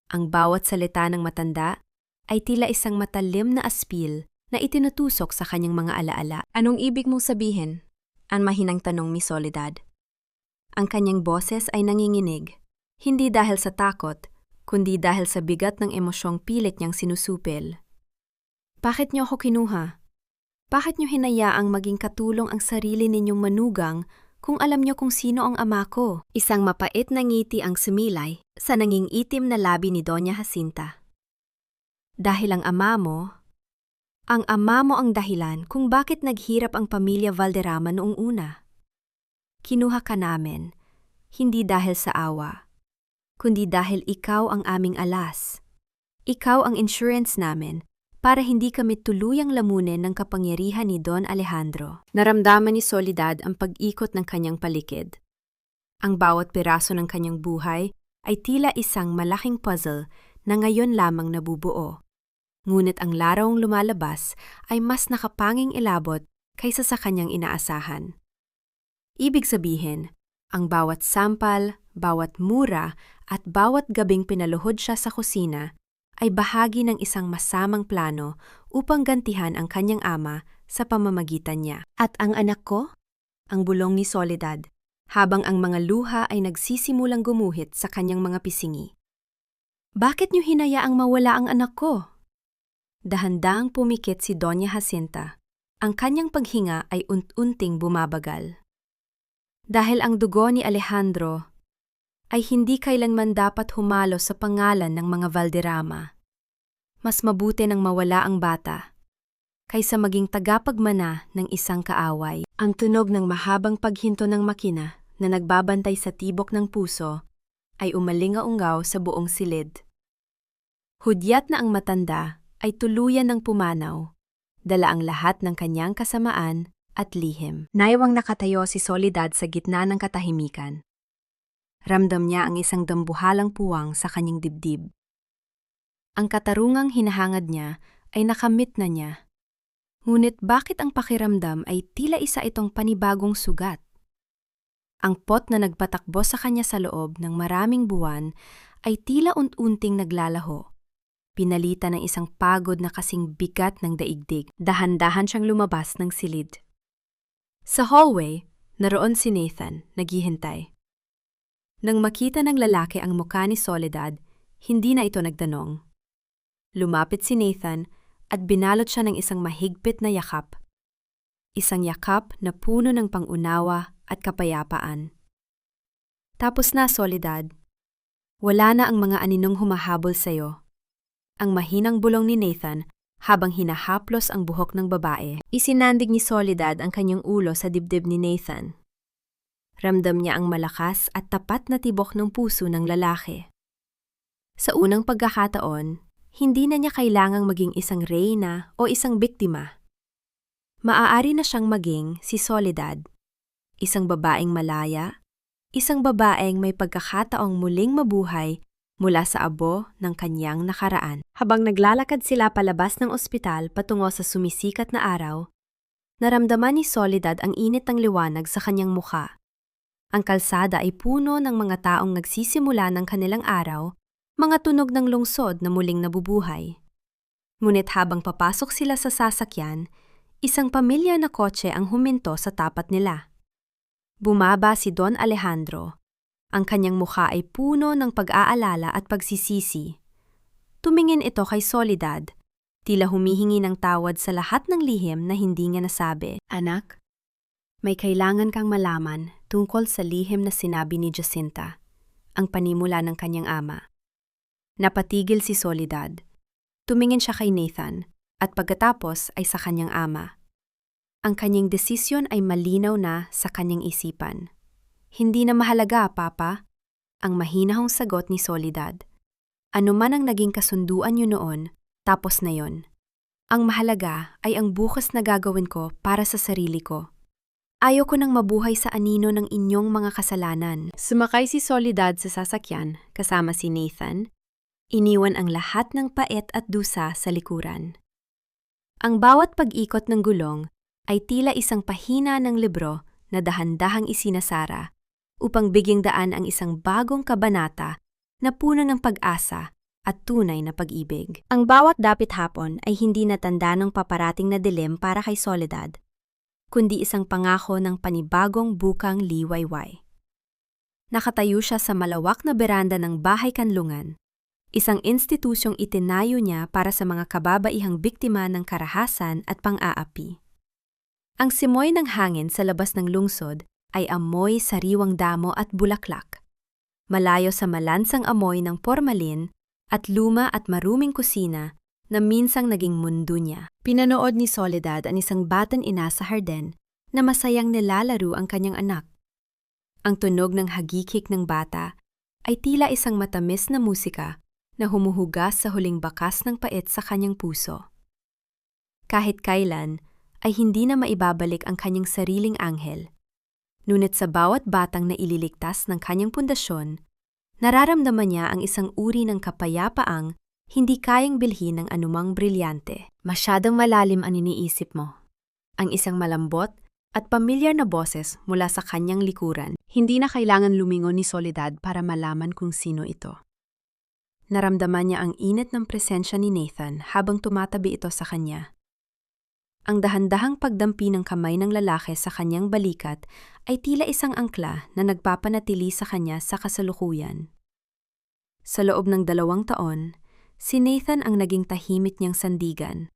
Ang bawat salita ng matanda ay tila isang matalim na aspil na itinutusok sa kanyang mga alaala. Anong ibig mong sabihin? Ang mahinang tanong ni Soledad. Ang kanyang boses ay nanginginig, hindi dahil sa takot, kundi dahil sa bigat ng emosyong pilit niyang sinusupil. Bakit niyo ako kinuha? Bakit niyo hinayaang maging katulong ang sarili ninyong manugang kung alam niyo kung sino ang ama ko? Isang mapait na ngiti ang sumilay sa nanging itim na labi ni Doña Jacinta. Dahil ang ama mo ang dahilan kung bakit naghirap ang pamilya Valderrama noong una. Kinuha ka namin, hindi dahil sa awa, kundi dahil ikaw ang aming alas. Ikaw ang insurance namin para hindi kami tuluyang lamunin ng kapangyarihan ni Don Alejandro. Naramdaman ni Soledad ang pag-ikot ng kanyang palikid. Ang bawat piraso ng kanyang buhay ay tila isang malaking puzzle na ngayon lamang nabubuo. Ngunit ang larawng lumalabas ay mas nakapanging ilabot kaysa sa kanyang inaasahan. Ibig sabihin, ang bawat sampal, bawat mura at bawat gabing pinaluhod siya sa kusina ay bahagi ng isang masamang plano upang gantihan ang kanyang ama sa pamamagitan niya. At ang anak ko? Ang bulong ni Soledad, habang ang mga luha ay nagsisimulang gumuhit sa kanyang mga pisingi. Bakit niyo hinayaang mawala ang anak ko? Dahan-dahang pumikit si Doña Jacinta. Ang kanyang paghinga ay unting bumabagal. Dahil ang dugo ni Alejandro ay hindi kailanman dapat humalo sa pangalan ng mga Valderrama. mas mabuti nang mawala ang bata kaysa maging tagapagmana ng isang kaaway. Ang tunog ng mahabang paghinto ng makina na nagbabantay sa tibok ng puso ay umalingaungaw sa buong silid. Hudyat na ang matanda ay tuluyan ng pumanaw, dala ang lahat ng kanyang kasamaan at lihim. Naiwang nakatayo si Soledad sa gitna ng katahimikan. Ramdam niya ang isang dambuhalang puwang sa kanyang dibdib. Ang katarungang hinahangad niya ay nakamit na niya. Ngunit bakit ang pakiramdam ay tila isa itong panibagong sugat? Ang pot na nagpatakbo sa kanya sa loob ng maraming buwan ay tila unti-unting naglalaho. Pinalitan ng isang pagod na kasing bigat ng daigdig. Dahan-dahan siyang lumabas ng silid. Sa hallway, naroon si Nathan, naghihintay. Nang makita ng lalaki ang mukha ni Soledad, hindi na ito nagtanong. Lumapit si Nathan at binalot siya ng isang mahigpit na yakap. Isang yakap na puno ng pangunawa at kapayapaan. Tapos na, Soledad. Wala na ang mga aninong humahabol sa'yo. Ang mahinang bulong ni Nathan habang hinahaplos ang buhok ng babae. Isinandig ni Soledad ang kanyang ulo sa dibdib ni Nathan. Ramdam niya ang malakas at tapat na tibok ng puso ng lalaki. Sa unang pagkakataon, hindi na niya kailangang maging isang reyna o isang biktima. Maaari na siyang maging si Soledad, isang babaeng malaya, isang babaeng may pagkakataong muling mabuhay mula sa abo ng kanyang nakaraan. Habang naglalakad sila palabas ng ospital patungo sa sumisikat na araw, naramdaman ni Soledad ang init ng liwanag sa kanyang mukha. Ang kalsada ay puno ng mga taong nagsisimula ng kanilang araw, mga tunog ng lungsod na muling nabubuhay. Ngunit habang papasok sila sa sasakyan, isang pamilya na kotse ang huminto sa tapat nila. Bumaba si Don Alejandro. Ang kanyang mukha ay puno ng pag-aalala at pagsisisi. Tumingin ito kay Soledad, tila humihingi ng tawad sa lahat ng lihim na hindi niya nasabi. Anak, may kailangan kang malaman tungkol sa lihim na sinabi ni Jacinta, ang panimula ng kanyang ama. Napatigil si Soledad. Tumingin siya kay Nathan, at pagkatapos ay sa kanyang ama. Ang kanyang desisyon ay malinaw na sa kanyang isipan. Hindi na mahalaga, Papa, ang mahinahong sagot ni Soledad. Ano man ang naging kasunduan niyo noon, tapos na yon. Ang mahalaga ay ang bukas na gagawin ko para sa sarili ko. Ayoko nang mabuhay sa anino ng inyong mga kasalanan. Sumakay si Soledad sa sasakyan kasama si Nathan. Iniwan ang lahat ng pait at dusa sa likuran. Ang bawat pag-ikot ng gulong ay tila isang pahina ng libro na dahan-dahang isinasara upang bigyang daan ang isang bagong kabanata na puno ng pag-asa at tunay na pag-ibig. Ang bawat dapit hapon ay hindi natanda ng paparating na dilim para kay Soledad, kundi isang pangako ng panibagong bukang liwayway. Nakatayo siya sa malawak na beranda ng bahay kanlungan, isang institusyong itinayo niya para sa mga kababaihang biktima ng karahasan at pang-aapi. Ang simoy ng hangin sa labas ng lungsod ay amoy sariwang damo at bulaklak, malayo sa malansang amoy ng formalin at luma at maruming kusina na minsang naging mundo niya. Pinanood ni Soledad ang isang batang ina sa harden na masayang nilalaro ang kanyang anak. Ang tunog ng hagikik ng bata ay tila isang matamis na musika na humuhugas sa huling bakas ng pait sa kanyang puso. Kahit kailan ay hindi na maibabalik ang kanyang sariling anghel. Ngunit sa bawat batang na ililigtas ng kanyang pundasyon, nararamdaman niya ang isang uri ng kapayapaang hindi kayang bilhin ng anumang brilyante. Masyadong malalim ang iniisip mo. Ang isang malambot at pamilyar na boses mula sa kanyang likuran. Hindi na kailangan lumingon ni Soledad para malaman kung sino ito. Naramdaman niya ang init ng presensya ni Nathan habang tumatabi ito sa kanya. Ang dahan-dahang pagdampi ng kamay ng lalaki sa kanyang balikat ay tila isang angkla na nagpapanatili sa kanya sa kasalukuyan. Sa loob ng 2 taon, si Nathan ang naging tahimik niyang sandigan.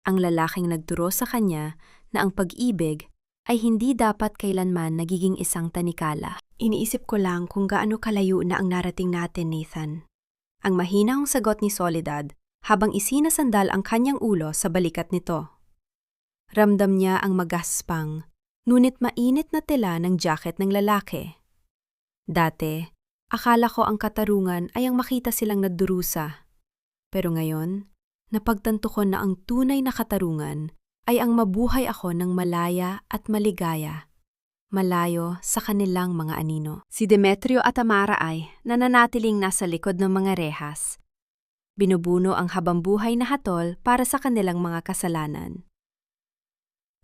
Ang lalaking nagturo sa kanya na ang pag-ibig ay hindi dapat kailanman nagiging isang tanikala. Iniisip ko lang kung gaano kalayo na ang narating natin, Nathan. Ang mahinahong sagot ni Soledad habang isinasandal ang kanyang ulo sa balikat nito. Ramdam niya ang magaspang, ngunit mainit na tela ng jacket ng lalaki. Dati, akala ko ang katarungan ay ang makita silang nagdurusa. Pero ngayon, napagtanto ko na ang tunay na katarungan ay ang mabuhay ako ng malaya at maligaya, malayo sa kanilang mga anino. Si Demetrio at Tamara ay nananatiling nasa likod ng mga rehas. Binubuno ang habambuhay na hatol para sa kanilang mga kasalanan.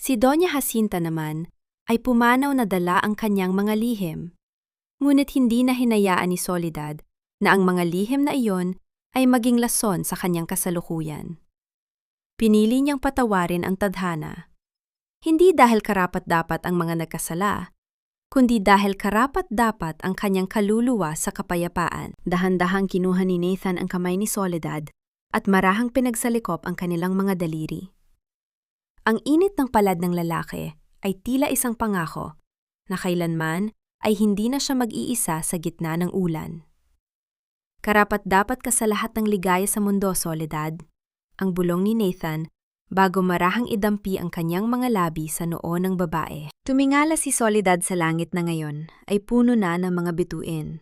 Si Doña Jacinta naman ay pumanaw na dala ang kanyang mga lihim. Ngunit hindi na hinayaan ni Soledad na ang mga lihim na iyon ay maging lason sa kanyang kasalukuyan. Pinili niyang patawarin ang tadhana. Hindi dahil karapat-dapat ang mga nagkasala, kundi dahil karapat-dapat ang kanyang kaluluwa sa kapayapaan. Dahan-dahang kinuha ni Nathan ang kamay ni Soledad at marahang pinagsalikop ang kanilang mga daliri. Ang init ng palad ng lalaki ay tila isang pangako na kailanman ay hindi na siya mag-iisa sa gitna ng ulan. Karapat-dapat ka sa lahat ng ligaya sa mundo, Soledad, ang bulong ni Nathan bago marahang idampi ang kanyang mga labi sa noo ng babae. Tumingala si Soledad sa langit na ngayon ay puno na ng mga bituin.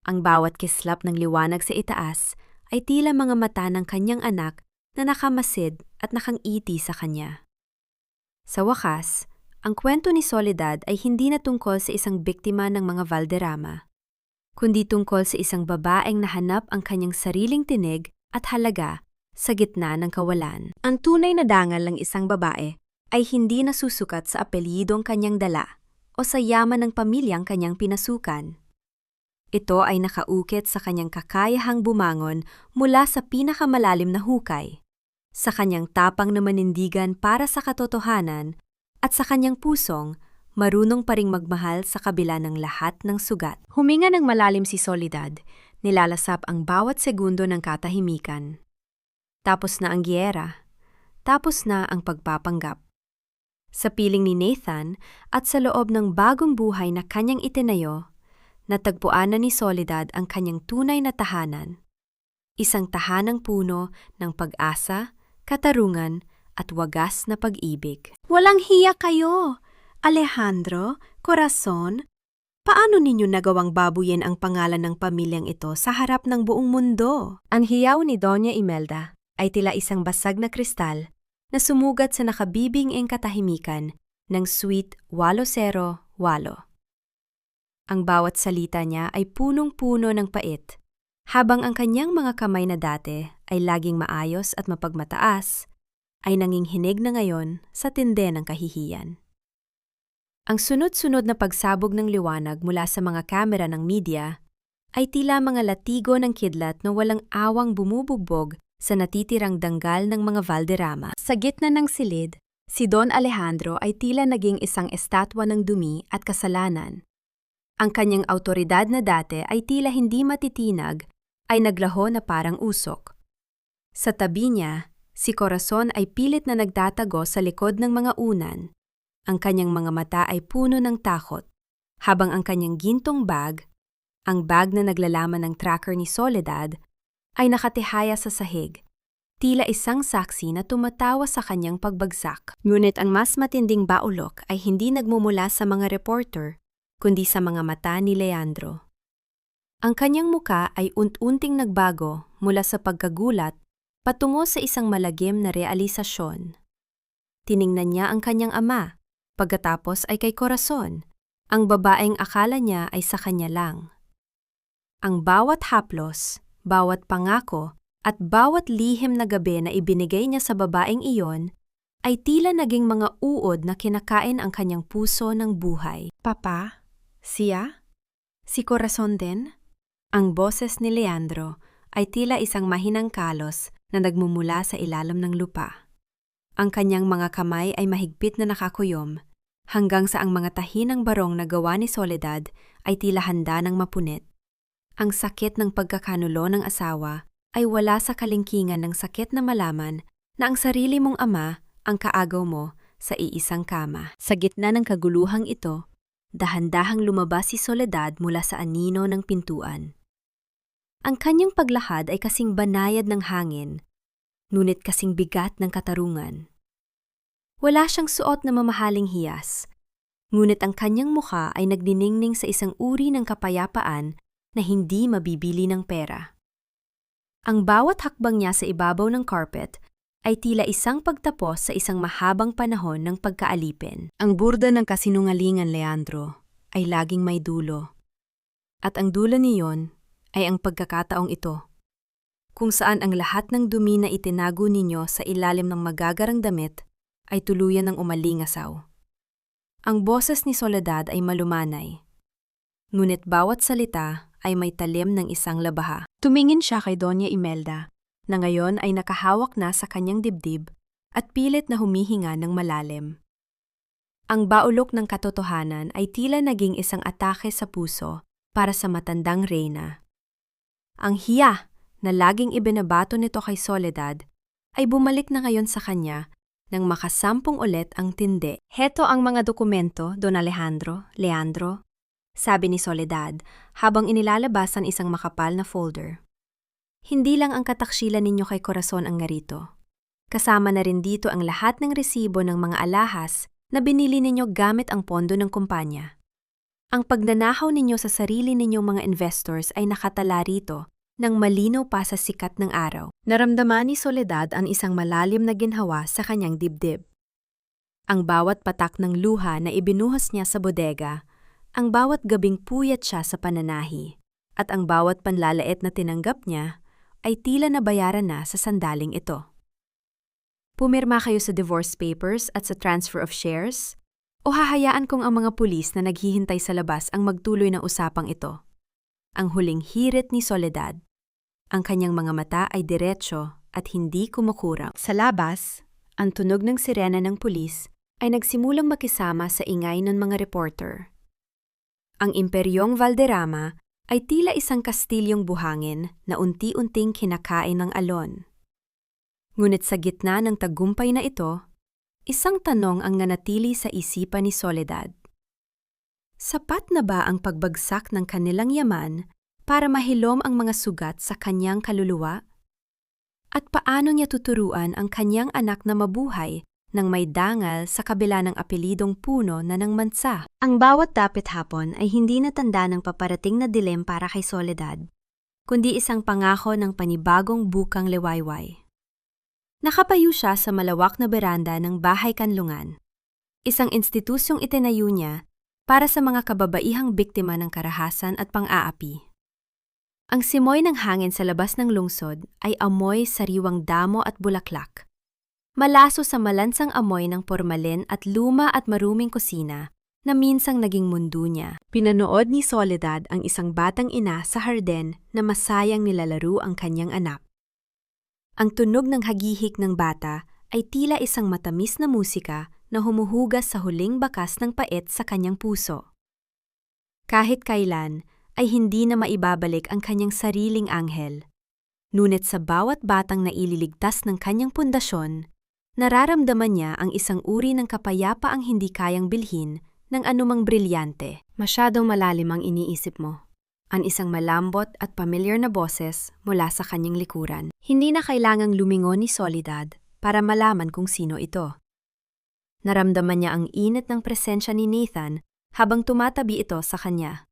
Ang bawat kislap ng liwanag sa itaas ay tila mga mata ng kanyang anak na nakamasid at nakangiti sa kanya. Sa wakas, ang kwento ni Soledad ay hindi na tungkol sa isang biktima ng mga Valderrama, kundi tungkol sa isang babaeng nahanap ang kanyang sariling tinig at halaga sa gitna ng kawalan. Ang tunay na dangal ng isang babae ay hindi nasusukat sa apelyidong kanyang dala o sa yaman ng pamilyang kanyang pinasukan. Ito ay nakaukit sa kanyang kakayahang bumangon mula sa pinakamalalim na hukay, sa kanyang tapang na manindigan para sa katotohanan at sa kanyang pusong marunong pa ring magmahal sa kabila ng lahat ng sugat. Huminga ng malalim si Soledad, nilalasap ang bawat segundo ng katahimikan. Tapos na ang giyera, tapos na ang pagpapanggap. Sa piling ni Nathan at sa loob ng bagong buhay na kanyang itinayo, natagpuan na ni Soledad ang kanyang tunay na tahanan. Isang tahanang puno ng pag-asa, katarungan at wagas na pag-ibig. Walang hiya kayo! Alejandro, Corazon, paano ninyo nagawang babuyin ang pangalan ng pamilyang ito sa harap ng buong mundo? Ang hiyaw ni Doña Imelda ay tila isang basag na kristal na sumugat sa nakabibing-ing katahimikan ng Suite 808. Ang bawat salita niya ay punong-puno ng pait, habang ang kanyang mga kamay na dati ay laging maayos at mapagmataas, ay nanginghinig na ngayon sa tinde ng kahihiyan. Ang sunod-sunod na pagsabog ng liwanag mula sa mga kamera ng media ay tila mga latigo ng kidlat na walang awang bumubugbog sa natitirang danggal ng mga Valderrama. Sa gitna ng silid, si Don Alejandro ay tila naging isang estatwa ng dumi at kasalanan. Ang kanyang awtoridad na dati ay tila hindi matitinag, ay naglaho na parang usok. Sa tabi niya, si Corazon ay pilit na nagtatago sa likod ng mga unan. Ang kanyang mga mata ay puno ng takot, habang ang kanyang gintong bag, ang bag na naglalaman ng tracker ni Soledad, ay nakatihaya sa sahig, tila isang saksi na tumatawa sa kanyang pagbagsak. Ngunit ang mas matinding baulok ay hindi nagmumula sa mga reporter, kundi sa mga mata ni Leandro. Ang kanyang muka ay unti-unting nagbago mula sa pagkagulat patungo sa isang malagim na realisasyon. Tiningnan niya ang kanyang ama, pagkatapos ay kay Corazon, ang babaeng akala niya ay sa kanya lang. Ang bawat haplos, bawat pangako, at bawat lihim na gabi na ibinigay niya sa babaeng iyon ay tila naging mga uod na kinakain ang kanyang puso ng buhay. Papa? Siya? Si Corazon din? Ang boses ni Leandro ay tila isang mahinang kalos na nagmumula sa ilalim ng lupa. Ang kanyang mga kamay ay mahigpit na nakakuyom, hanggang sa ang mga tahinang barong na gawa ni Soledad ay tila handa ng mapunit. Ang sakit ng pagkakanulo ng asawa ay wala sa kalingkingan ng sakit na malaman na ang sarili mong ama ang kaagaw mo sa iisang kama. Sa gitna ng kaguluhang ito, dahan-dahang lumabas si Soledad mula sa anino ng pintuan. Ang kanyang paglakad ay kasing banayad ng hangin, ngunit kasing bigat ng katarungan. Wala siyang suot na mamahaling hiyas, ngunit ang kanyang mukha ay nagniningning sa isang uri ng kapayapaan na hindi mabibili ng pera. Ang bawat hakbang niya sa ibabaw ng carpet ay tila isang pagtapos sa isang mahabang panahon ng pagkaalipin. Ang burda ng kasinungalingan, Leandro, ay laging may dulo. At ang dulo niyon ay ang pagkakataong ito, kung saan ang lahat ng dumi na itinago ninyo sa ilalim ng magagarang damit ay tuluyan ng umalingasaw. Ang boses ni Soledad ay malumanay, ngunit bawat salita ay may talim ng isang labaha. Tumingin siya kay Doña Imelda, na ngayon ay nakahawak na sa kanyang dibdib at pilit na humihinga ng malalim. Ang baulok ng katotohanan ay tila naging isang atake sa puso para sa matandang reyna. Ang hiya na laging ibinabato nito kay Soledad ay bumalik na ngayon sa kanya nang makasampung ulit ang tindi. Heto ang mga dokumento, Don Alejandro, Leandro, sabi ni Soledad habang inilalabas ang isang makapal na folder. Hindi lang ang kataksilan ninyo kay Corazon ang narito. Kasama na rin dito ang lahat ng resibo ng mga alahas na binili ninyo gamit ang pondo ng kumpanya. Ang pagnanakaw ninyo sa sarili ninyong mga investors ay nakatala rito nang malinaw pa sa sikat ng araw. Naramdaman ni Soledad ang isang malalim na ginhawa sa kanyang dibdib. Ang bawat patak ng luha na ibinuhos niya sa bodega, ang bawat gabing puyat siya sa pananahi, at ang bawat panlalait na tinanggap niya ay tila nabayaran na sa sandaling ito. Pumirma kayo sa divorce papers at sa transfer of shares? O hahayaan kong ang mga pulis na naghihintay sa labas ang magtuloy ng usapang ito? Ang huling hirit ni Soledad. Ang kanyang mga mata ay diretsyo at hindi kumukurang. Sa labas, ang tunog ng sirena ng pulis ay nagsimulang makisama sa ingay ng mga reporter. Ang Imperyong Valderrama ay tila isang kastilyong buhangin na unti-unting kinakain ng alon. Ngunit sa gitna ng tagumpay na ito, isang tanong ang nanatili sa isipan ni Soledad. Sapat na ba ang pagbagsak ng kanilang yaman para mahilom ang mga sugat sa kanyang kaluluwa? At paano niya tuturuan ang kanyang anak na mabuhay nang may dangal sa kabila ng apelidong puno na ng mansa? Ang bawat dapit hapon ay hindi natanda ng paparating na dilim para kay Soledad, kundi isang pangako ng panibagong bukang liwayway. Nakapayo siya sa malawak na beranda ng bahay kanlungan, isang institusyong itinayo niya para sa mga kababaihang biktima ng karahasan at pang-aapi. Ang simoy ng hangin sa labas ng lungsod ay amoy sariwang damo at bulaklak. Malaso sa malansang amoy ng pormalin at luma at maruming kusina na minsang naging mundo niya. Pinanood ni Soledad ang isang batang ina sa harden na masayang nilalaro ang kanyang anak. Ang tunog ng hagihik ng bata ay tila isang matamis na musika na humuhugas sa huling bakas ng pait sa kanyang puso. Kahit kailan ay hindi na maibabalik ang kanyang sariling anghel. Ngunit sa bawat batang naililigtas ng kanyang pundasyon, nararamdaman niya ang isang uri ng kapayapaang hindi kayang bilhin ng anumang brilyante. Masyadong malalim ang iniisip mo. Ang isang malambot at pamilyar na boses mula sa kanyang likuran. Hindi na kailangang lumingon ni Soledad para malaman kung sino ito. Naramdaman niya ang init ng presensya ni Nathan habang tumatabi ito sa kanya.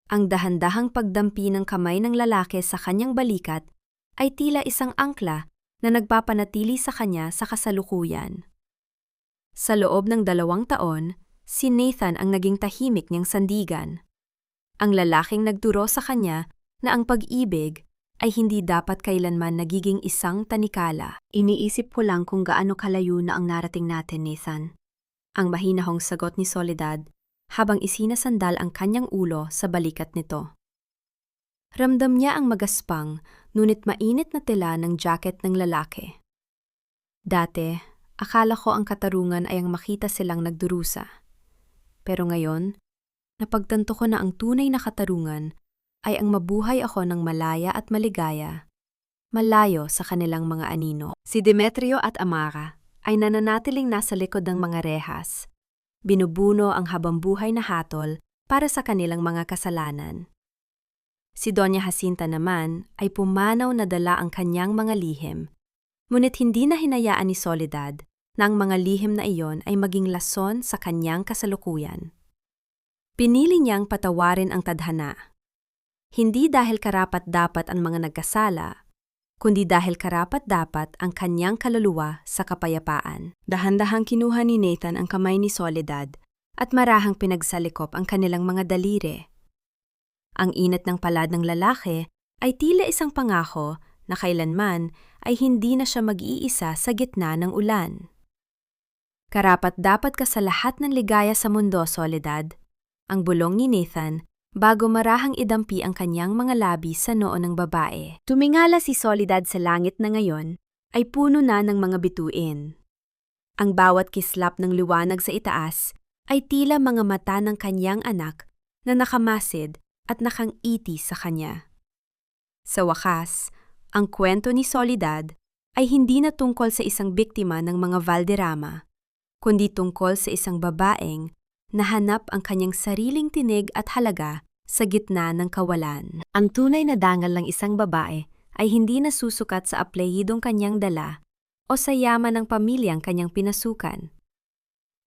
Ang dahan-dahang pagdampi ng kamay ng lalaki sa kanyang balikat ay tila isang angkla na nagpapanatili sa kanya sa kasalukuyan. Sa loob ng 2 taon, si Nathan ang naging tahimik niyang sandigan. Ang lalaking nagturo sa kanya na ang pag-ibig ay hindi dapat kailanman nagiging isang tanikala. Iniisip ko lang kung gaano kalayo na ang narating natin, Nathan. Ang mahinahong sagot ni Soledad habang isinasandal ang kanyang ulo sa balikat nito. Ramdam niya ang magaspang, ngunit mainit na tela ng jacket ng lalaki. Dati, akala ko ang katarungan ay ang makita silang nagdurusa. Pero ngayon, napagtanto ko na ang tunay na katarungan ay ang mabuhay ako ng malaya at maligaya, malayo sa kanilang mga anino. Si Demetrio at Amara ay nananatiling nasa likod ng mga rehas. Binubuno ang habambuhay na hatol para sa kanilang mga kasalanan. Si Doña Jacinta naman ay pumanaw na dala ang kanyang mga lihim. Ngunit hindi na hinayaan ni Soledad na ang mga lihim na iyon ay maging lason sa kanyang kasalukuyan. Pinili niyang patawarin ang tadhana. Hindi dahil karapat-dapat ang mga nagkasala, kundi dahil karapat-dapat ang kanyang kaluluwa sa kapayapaan. Dahan-dahang kinuha ni Nathan ang kamay ni Soledad at marahang pinagsalikop ang kanilang mga daliri. Ang init ng palad ng lalaki ay tila isang pangako na kailanman ay hindi na siya mag-iisa sa gitna ng ulan. Karapat-dapat ka sa lahat ng ligaya sa mundo, Soledad, ang bulong ni Nathan bago marahang idampi ang kanyang mga labi sa noo ng babae. Tumingala si Soledad sa langit na ngayon ay puno na ng mga bituin. Ang bawat kislap ng liwanag sa itaas ay tila mga mata ng kanyang anak na nakamasid at nakangiti sa kanya. Sa wakas, ang kwento ni Soledad ay hindi na tungkol sa isang biktima ng mga Valderrama, kundi tungkol sa isang babaeng nahanap ang kanyang sariling tinig at halaga sa gitna ng kawalan. Ang tunay na dangal ng isang babae ay hindi nasusukat sa apelyidong kanyang dala o sa yaman ng pamilyang kanyang pinasukan.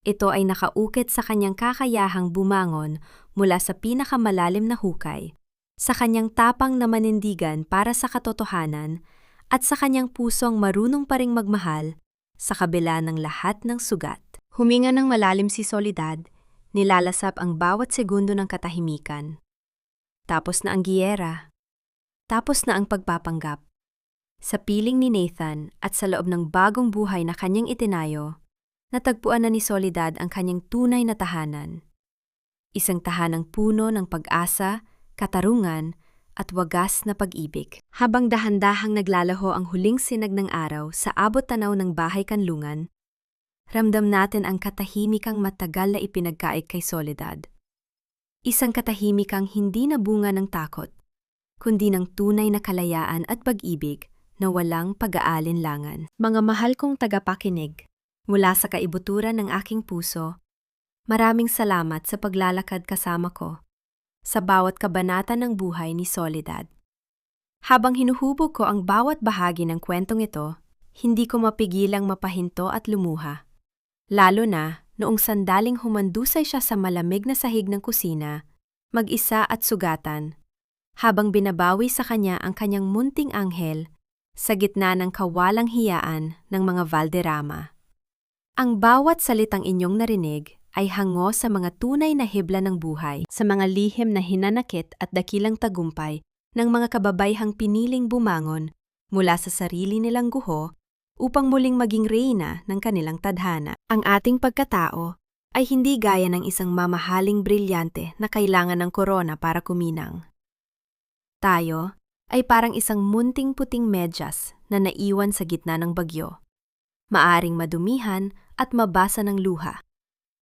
Ito ay nakaukit sa kanyang kakayahang bumangon mula sa pinakamalalim na hukay, sa kanyang tapang na manindigan para sa katotohanan at sa kanyang pusong marunong pa ring magmahal sa kabila ng lahat ng sugat. Huminga ng malalim si Soledad, nilalasap ang bawat segundo ng katahimikan. Tapos na ang giyera. Tapos na ang pagpapanggap. Sa piling ni Nathan at sa loob ng bagong buhay na kanyang itinayo, natagpuan na ni Soledad ang kanyang tunay na tahanan. Isang tahanang puno ng pag-asa, katarungan, at wagas na pag-ibig. Habang dahan-dahang naglalaho ang huling sinag ng araw sa abot-tanaw ng bahay kanlungan, ramdam natin ang katahimikang matagal na ipinagkaig kay Soledad. Isang katahimikang hindi na bunga ng takot, kundi ng tunay na kalayaan at pag-ibig na walang pag-aalinlangan. Mga mahal kong tagapakinig, mula sa kaibuturan ng aking puso, maraming salamat sa paglalakad kasama ko sa bawat kabanata ng buhay ni Soledad. Habang hinuhubog ko ang bawat bahagi ng kwentong ito, hindi ko mapigilang mapahinto at lumuha. Lalo na noong sandaling humandusay siya sa malamig na sahig ng kusina, mag-isa at sugatan, habang binabawi sa kanya ang kanyang munting anghel sa gitna ng kawalang hiyaan ng mga Valderrama. Ang bawat salitang inyong narinig ay hango sa mga tunay na hibla ng buhay, sa mga lihim na hinanakit at dakilang tagumpay ng mga kababayhang piniling bumangon mula sa sarili nilang guho upang muling maging reyna ng kanilang tadhana. Ang ating pagkatao ay hindi gaya ng isang mamahaling brilyante na kailangan ng korona para kuminang. Tayo ay parang isang munting puting medyas na naiwan sa gitna ng bagyo. Maaring madumihan at mabasa ng luha.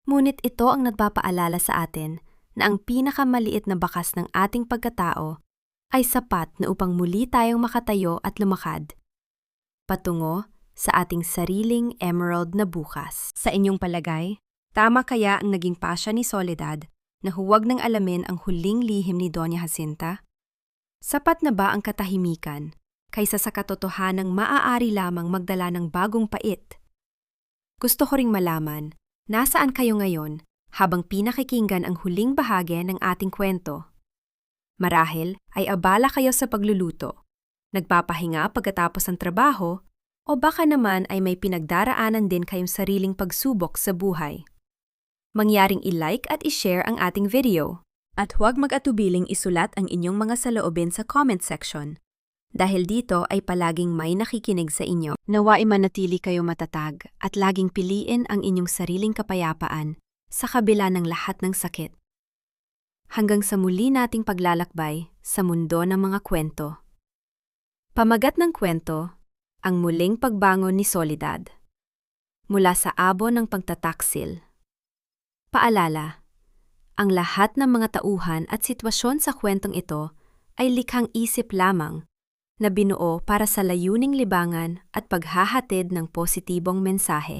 Ngunit ito ang nagpapaalala sa atin na ang pinakamaliit na bakas ng ating pagkatao ay sapat na upang muli tayong makatayo at lumakad, patungo sa ating sariling emerald na bukas. Sa inyong palagay, tama kaya ang naging pasya ni Soledad na huwag nang alamin ang huling lihim ni Doña Jacinta? Sapat na ba ang katahimikan kaysa sa katotohanang maaari lamang magdala ng bagong pait? Gusto ko ring malaman, nasaan kayo ngayon habang pinakikinggan ang huling bahagi ng ating kwento? Marahil ay abala kayo sa pagluluto, nagpapahinga pagkatapos ng trabaho, o baka naman ay may pinagdaraanan din kayong sariling pagsubok sa buhay. Mangyaring i-like at i-share ang ating video. At huwag mag-atubiling isulat ang inyong mga saloobin sa comment section. Dahil dito ay palaging may nakikinig sa inyo. Nawa manatili kayo matatag at laging piliin ang inyong sariling kapayapaan sa kabila ng lahat ng sakit. Hanggang sa muli nating paglalakbay sa mundo ng mga kwento. Pamagat ng kwento, ang muling pagbangon ni Soledad. Mula sa abo ng pagtataksil. Paalala, ang lahat ng mga tauhan at sitwasyon sa kwentong ito ay likhang isip lamang na binuo para sa layuning libangan at paghahatid ng positibong mensahe.